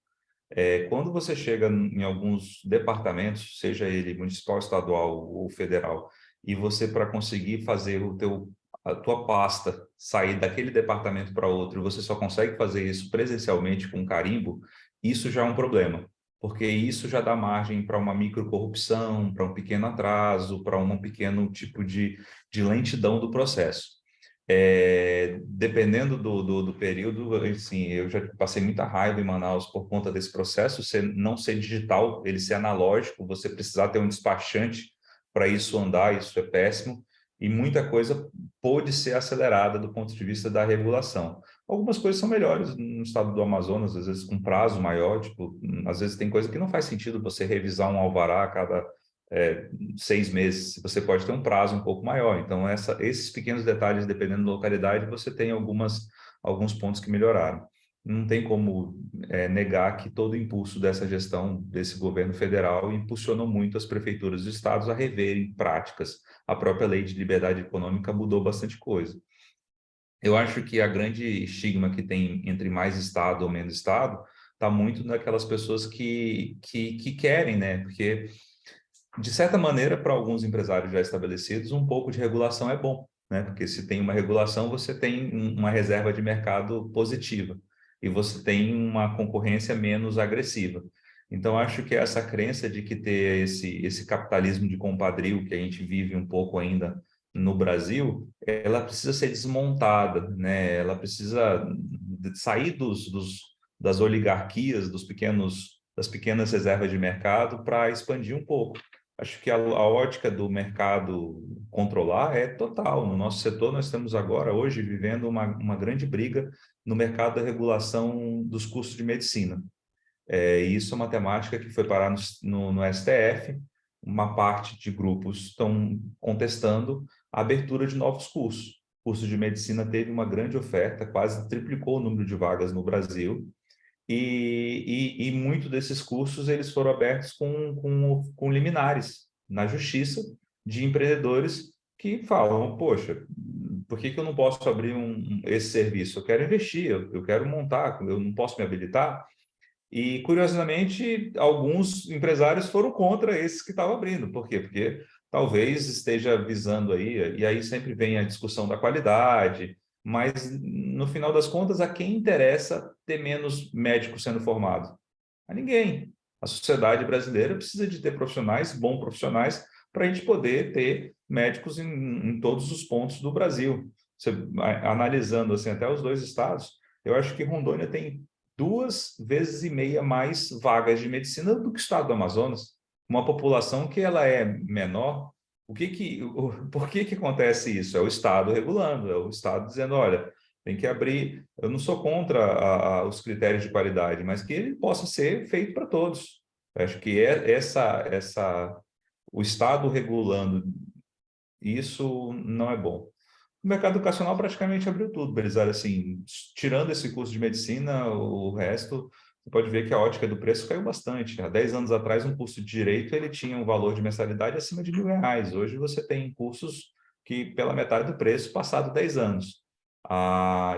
Quando você chega em alguns departamentos, seja ele municipal, estadual ou federal, e você, para conseguir fazer a tua pasta sair daquele departamento para outro, você só consegue fazer isso presencialmente com carimbo, isso já é um problema, porque isso já dá margem para uma microcorrupção, para um pequeno atraso, para um pequeno tipo de lentidão do processo. Dependendo do período, assim, eu já passei muita raiva em Manaus por conta desse processo, não ser digital, ele ser analógico, você precisar ter um despachante para isso andar, isso é péssimo, e muita coisa pôde ser acelerada do ponto de vista da regulação. Algumas coisas são melhores no estado do Amazonas, às vezes com prazo maior, tipo, às vezes tem coisa que não faz sentido você revisar um alvará a cada 6 meses, você pode ter um prazo um pouco maior. Então, esses pequenos detalhes, dependendo da localidade, você tem alguns pontos que melhoraram. Não tem como negar que todo o impulso dessa gestão, desse governo federal, impulsionou muito as prefeituras dos estados a reverem práticas. A própria lei de liberdade econômica mudou bastante coisa. Eu acho que a grande estigma que tem entre mais estado ou menos estado está muito naquelas pessoas que querem, né? Porque de certa maneira, para alguns empresários já estabelecidos, um pouco de regulação é bom, né? Porque se tem uma regulação, você tem uma reserva de mercado positiva e você tem uma concorrência menos agressiva. Então, acho que essa crença de que ter esse capitalismo de compadrio que a gente vive um pouco ainda no Brasil, ela precisa ser desmontada, né? Ela precisa sair das oligarquias, das pequenas reservas de mercado para expandir um pouco. Acho que a ótica do mercado controlar é total. No nosso setor, nós estamos agora, hoje, vivendo uma grande briga no mercado da regulação dos cursos de medicina. Isso é uma temática que foi parar no STF. Uma parte de grupos estão contestando a abertura de novos cursos. O curso de medicina teve uma grande oferta, quase triplicou o número de vagas no Brasil, e muito desses cursos eles foram abertos com liminares na justiça de empreendedores que falam, poxa, por que eu não posso abrir esse serviço? Eu quero investir, eu quero montar, eu não posso me habilitar? E, curiosamente, alguns empresários foram contra esses que estavam abrindo. Por quê? Porque talvez esteja visando aí, e aí sempre vem a discussão da qualidade, mas, no final das contas, a quem interessa ter menos médicos sendo formados? A ninguém. A sociedade brasileira precisa de ter profissionais, bons profissionais, para a gente poder ter médicos em todos os pontos do Brasil. Você, analisando assim, até os dois estados, eu acho que Rondônia tem 2,5 vezes mais vagas de medicina do que o estado do Amazonas. Uma população que ela é menor. Por que acontece isso? É o Estado regulando, é o Estado dizendo, olha, tem que abrir. Eu não sou contra os critérios de qualidade, mas que ele possa ser feito para todos. Eu acho que o Estado regulando isso não é bom. O mercado educacional praticamente abriu tudo, Belisário. Assim, tirando esse curso de medicina, o resto, você pode ver que a ótica do preço caiu bastante. Há 10 anos atrás, um curso de direito ele tinha um valor de mensalidade acima de R$ 1.000. Hoje você tem cursos que, pela metade do preço, passado 10 anos.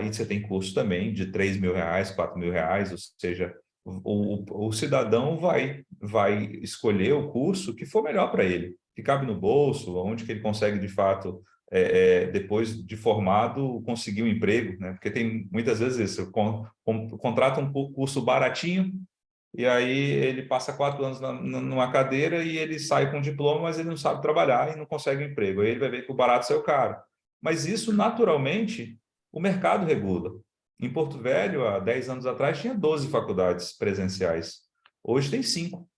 E você tem curso também de R$ 3.000, R$ 4.000, ou seja, o cidadão vai escolher o curso que for melhor para ele, que cabe no bolso, onde que ele consegue, de fato, depois de formado, conseguir um emprego, né? Porque tem muitas vezes isso, contrata um curso baratinho, e aí ele passa 4 anos numa cadeira e ele sai com um diploma, mas ele não sabe trabalhar e não consegue um emprego. Aí ele vai ver que o barato saiu caro. Mas isso, naturalmente, o mercado regula. Em Porto Velho, há 10 anos atrás, tinha 12 faculdades presenciais. Hoje tem 5.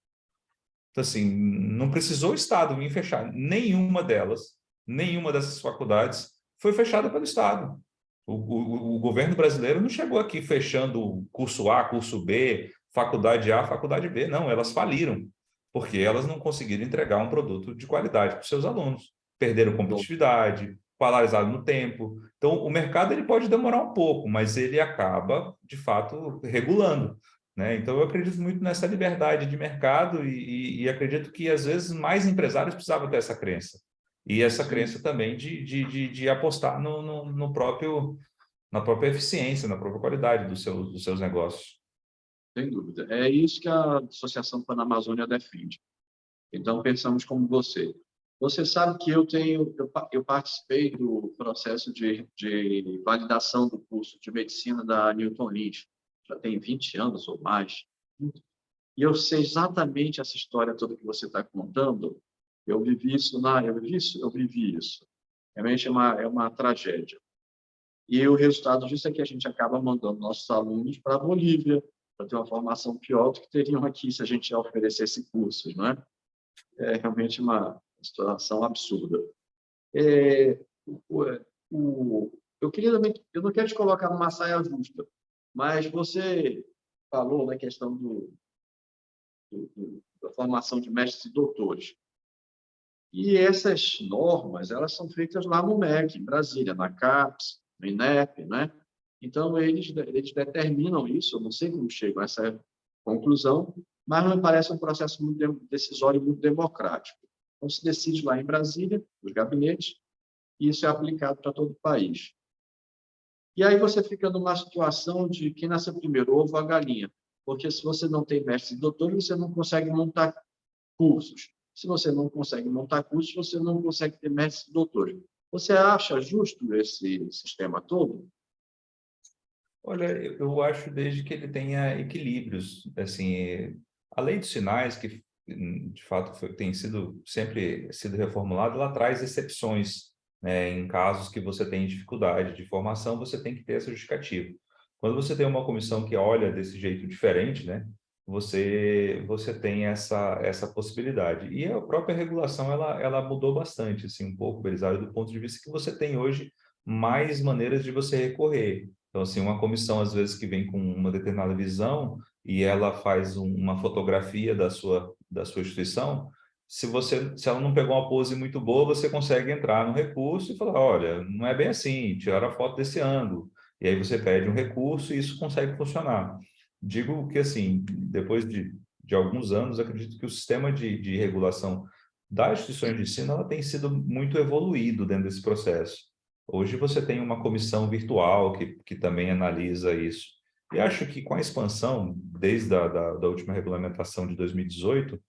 Então, assim, não precisou o Estado vir fechar nenhuma delas, nenhuma dessas faculdades foi fechada pelo Estado. O governo brasileiro não chegou aqui fechando curso A, curso B, faculdade A, faculdade B. Não, elas faliram, porque elas não conseguiram entregar um produto de qualidade para os seus alunos. Perderam competitividade, paralisaram no tempo. Então, o mercado ele pode demorar um pouco, mas ele acaba, de fato, regulando, né? Então, eu acredito muito nessa liberdade de mercado e acredito que, às vezes, mais empresários precisavam ter essa crença. E essa Sim, crença também de apostar no próprio, na própria eficiência, na própria qualidade dos seus negócios. sem dúvida. É isso que a Associação Panamazônia defende. Então, pensamos como você. Você sabe que eu participei do processo de validação do curso de medicina da Newton Lynch, já tem 20 anos ou mais, e eu sei exatamente essa história toda que você está contando. Eu vivi isso. Realmente é uma tragédia. E o resultado disso é que a gente acaba mandando nossos alunos para a Bolívia, para ter uma formação pior do que teriam aqui se a gente oferecesse cursos, não é? É realmente uma situação absurda. É, o, eu queria também, eu não quero te colocar numa saia justa, mas você falou na questão da formação de mestres e doutores. E essas normas, elas são feitas lá no MEC, em Brasília, na CAPES, no INEP, né? Então, eles determinam isso, eu não sei como chegam a essa conclusão, mas me parece um processo muito decisório, muito democrático. Então, se decide lá em Brasília, nos gabinetes, e isso é aplicado para todo o país. E aí você fica numa situação de quem nasceu primeiro, ovo ou a galinha, porque se você não tem mestre e doutor, você não consegue montar cursos. Se você não consegue montar cursos, você não consegue ter mestre e doutor. Você acha justo esse sistema todo? Olha, eu acho desde que ele tenha equilíbrios, assim, a lei dos sinais, que de fato tem sido sempre sido reformulada, ela traz exceções, né? Em casos que você tem dificuldade de formação, você tem que ter essa justificativa. Quando você tem uma comissão que olha desse jeito diferente, né? Você tem essa possibilidade. E a própria regulação, ela mudou bastante, assim, um pouco, Belisário, do ponto de vista que você tem hoje mais maneiras de você recorrer. Então, assim, uma comissão, às vezes, que vem com uma determinada visão e ela faz uma fotografia da sua instituição, se ela não pegou uma pose muito boa, você consegue entrar no recurso e falar, olha, não é bem assim, tiraram a foto desse ângulo. E aí você pede um recurso e isso consegue funcionar. Digo que, assim, depois de alguns anos, acredito que o sistema de regulação das instituições de ensino ela tem sido muito evoluído dentro desse processo. Hoje você tem uma comissão virtual que também analisa isso. E acho que com a expansão, desde da última regulamentação de 2018,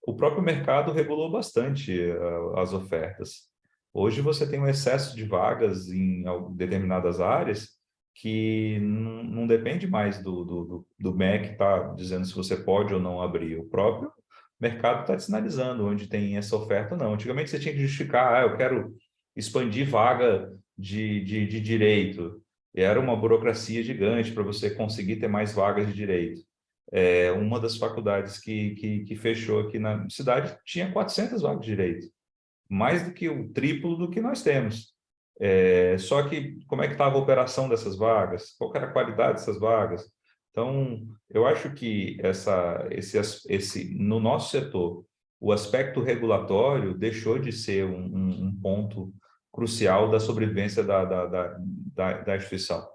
o próprio mercado regulou bastante as ofertas. Hoje você tem um excesso de vagas em determinadas áreas que não depende mais do MEC estar dizendo se você pode ou não abrir. O próprio mercado está te sinalizando onde tem essa oferta ou não. Antigamente você tinha que justificar, eu quero expandir vaga de direito. E era uma burocracia gigante para você conseguir ter mais vagas de direito. Uma das faculdades que fechou aqui na cidade tinha 400 vagas de direito, mais do que o triplo do que nós temos. Só que como é que estava a operação dessas vagas? Qual era a qualidade dessas vagas? Então, eu acho que no nosso setor, o aspecto regulatório deixou de ser um ponto crucial da sobrevivência da instituição.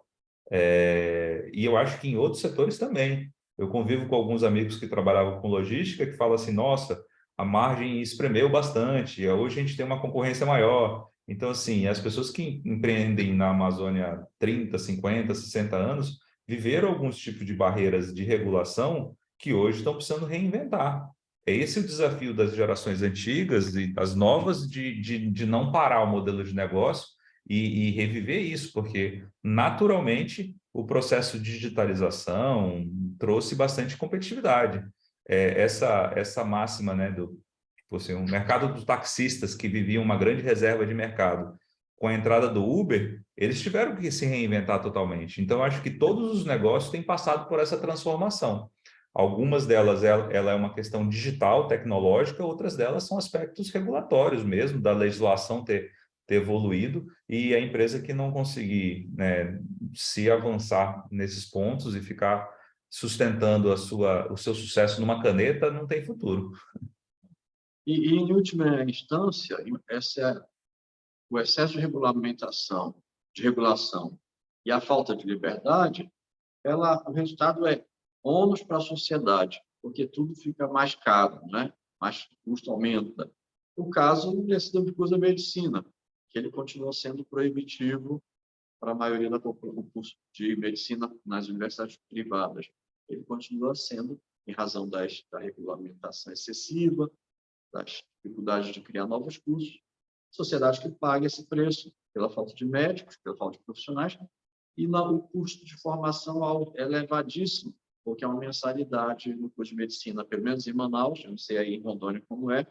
E eu acho que em outros setores também. Eu convivo com alguns amigos que trabalhavam com logística que falam assim, nossa, a margem espremeu bastante, hoje a gente tem uma concorrência maior. Então, assim, as pessoas que empreendem na Amazônia há 30, 50, 60 anos viveram alguns tipos de barreiras de regulação que hoje estão precisando reinventar. É esse o desafio das gerações antigas e das novas de não parar o modelo de negócio e reviver isso, porque naturalmente o processo de digitalização trouxe bastante competitividade. Essa máxima, né, tipo assim, o mercado dos taxistas que viviam uma grande reserva de mercado, com a entrada do Uber, eles tiveram que se reinventar totalmente. Então, acho que todos os negócios têm passado por essa transformação. Algumas delas, ela é uma questão digital, tecnológica, outras delas são aspectos regulatórios mesmo, da legislação ter evoluído, e a empresa que não conseguir, né, se avançar nesses pontos e ficar sustentando o seu sucesso numa caneta, não tem futuro. E em última instância, o excesso de regulamentação, de regulação e a falta de liberdade, o resultado é ônus para a sociedade, porque tudo fica mais caro, né? Mais custo aumenta. O caso desse do curso da medicina, que ele continua sendo proibitivo para a maioria do curso de medicina nas universidades privadas. Ele continua sendo, em razão da regulamentação excessiva, das dificuldades de criar novos cursos, sociedade que paga esse preço pela falta de médicos, pela falta de profissionais, e o custo de formação é elevadíssimo, porque é uma mensalidade no curso de medicina, pelo menos em Manaus, eu não sei aí em Rondônia como é,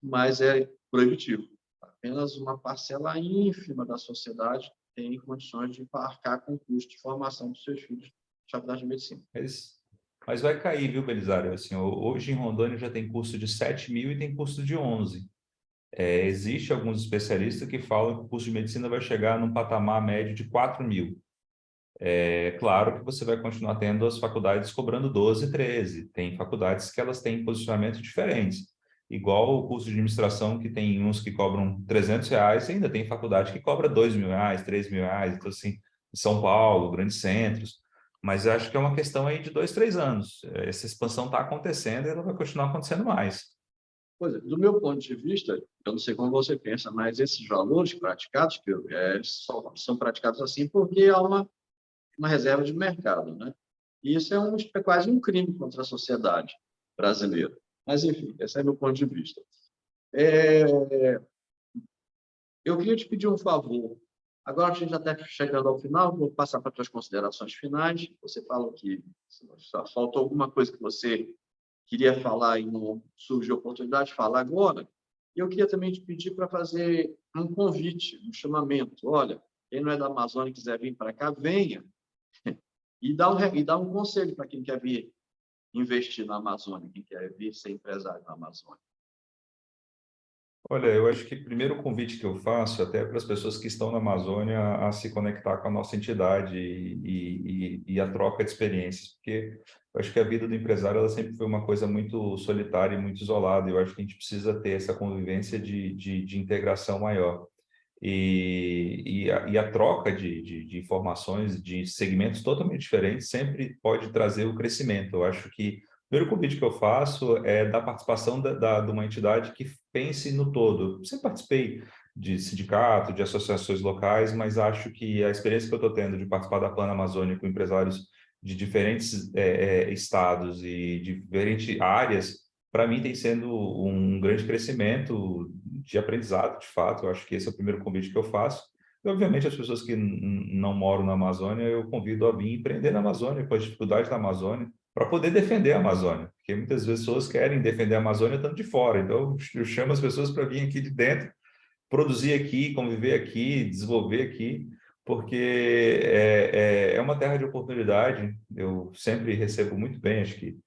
mas é proibitivo. Apenas uma parcela ínfima da sociedade tem condições de arcar com o custo de formação dos seus filhos na faculdade de medicina. Mas vai cair, viu, Belisário? Assim, hoje em Rondônia já tem curso de 7 mil e tem curso de 11. Existe alguns especialistas que falam que o curso de medicina vai chegar num patamar médio de 4 mil. É claro que você vai continuar tendo as faculdades cobrando 12, 13. Tem faculdades que elas têm posicionamentos diferentes. Igual o curso de administração, que tem uns que cobram R$ 300, ainda tem faculdade que cobra R$ 2.000, R$ 3.000. Então, assim, em São Paulo, grandes centros. Mas eu acho que é uma questão aí de 2, 3 anos. Essa expansão está acontecendo e ela vai continuar acontecendo mais. Pois é, do meu ponto de vista, eu não sei como você pensa, mas esses valores praticados, que são praticados assim porque há uma reserva de mercado, né? E isso é quase um crime contra a sociedade brasileira. Mas, enfim, esse é meu ponto de vista. Eu queria te pedir um favor. Agora a gente já está chegando ao final, vou passar para as tuas considerações finais. Você falou que só faltou alguma coisa que você queria falar e não surgiu a oportunidade de falar agora. E eu queria também te pedir para fazer um convite, um chamamento. Olha, quem não é da Amazônia e quiser vir para cá, venha. E dá um conselho para quem quer vir investir na Amazônia, quem quer vir ser empresário na Amazônia. Olha, eu acho que o primeiro convite que eu faço, até para as pessoas que estão na Amazônia, a se conectar com a nossa entidade e a troca de experiências, porque eu acho que a vida do empresário ela sempre foi uma coisa muito solitária e muito isolada, e eu acho que a gente precisa ter essa convivência de integração maior. E a troca de informações de segmentos totalmente diferentes sempre pode trazer o crescimento. Eu acho que o primeiro convite que eu faço é da participação de uma entidade que pense no todo. Eu sempre participei de sindicato, de associações locais, mas acho que a experiência que eu estou tendo de participar da Plana Amazônia com empresários de diferentes estados e diferentes áreas, para mim tem sendo um grande crescimento de aprendizado, de fato. Eu acho que esse é o primeiro convite que eu faço. E, obviamente, as pessoas que não moram na Amazônia, eu convido a vir empreender na Amazônia, com as dificuldades da Amazônia, para poder defender a Amazônia, porque muitas pessoas querem defender a Amazônia estando de fora. Então, eu chamo as pessoas para vir aqui de dentro, produzir aqui, conviver aqui, desenvolver aqui, porque é uma terra de oportunidade. Eu sempre recebo muito bem, acho que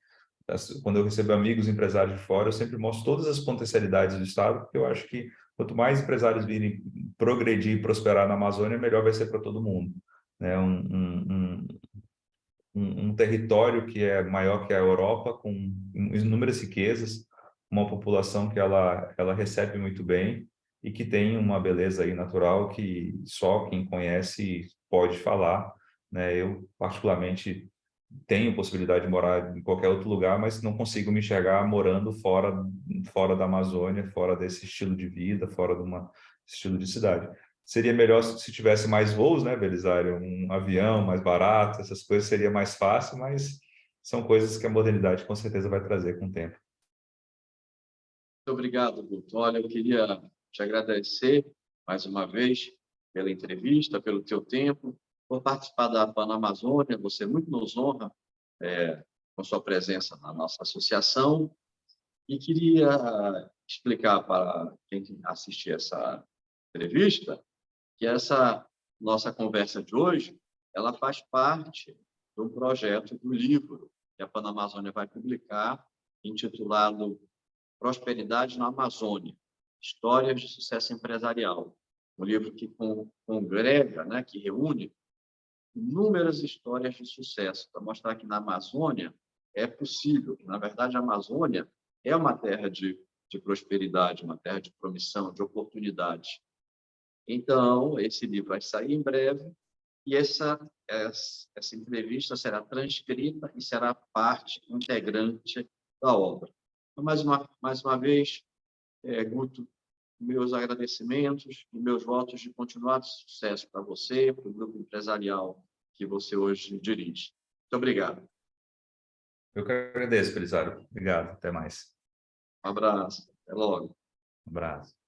quando eu recebo amigos empresários de fora, eu sempre mostro todas as potencialidades do Estado, porque eu acho que quanto mais empresários virem progredir e prosperar na Amazônia, melhor vai ser para todo mundo. Né? Um território que é maior que a Europa, com inúmeras riquezas, uma população que ela recebe muito bem e que tem uma beleza aí natural que só quem conhece pode falar. Né? Eu, particularmente, tenho possibilidade de morar em qualquer outro lugar, mas não consigo me enxergar morando fora da Amazônia, fora desse estilo de vida, fora de uma estilo de cidade. Seria melhor se tivesse mais voos, né, Belisário? Um avião mais barato, essas coisas seria mais fácil, mas são coisas que a modernidade com certeza vai trazer com o tempo. Muito obrigado, Guto. Olha, eu queria te agradecer mais uma vez pela entrevista, pelo teu tempo, por participar da Panamazônia. Você muito nos honra com sua presença na nossa associação e queria explicar para quem assistir essa entrevista que essa nossa conversa de hoje, ela faz parte do projeto do livro que a Panamazônia vai publicar, intitulado Prosperidade na Amazônia, Histórias de Sucesso Empresarial. Um livro que congrega, né, que reúne inúmeras histórias de sucesso, para mostrar que na Amazônia é possível, que, na verdade, a Amazônia é uma terra de prosperidade, uma terra de promissão, de oportunidade. Então, esse livro vai sair em breve e essa entrevista será transcrita e será parte integrante da obra. Então, mais uma vez, Guto, meus agradecimentos e meus votos de continuado sucesso para você, para o grupo empresarial que você hoje dirige. Muito obrigado. Eu que agradeço, Belisário. Obrigado. Até mais. Um abraço. Até logo. Um abraço.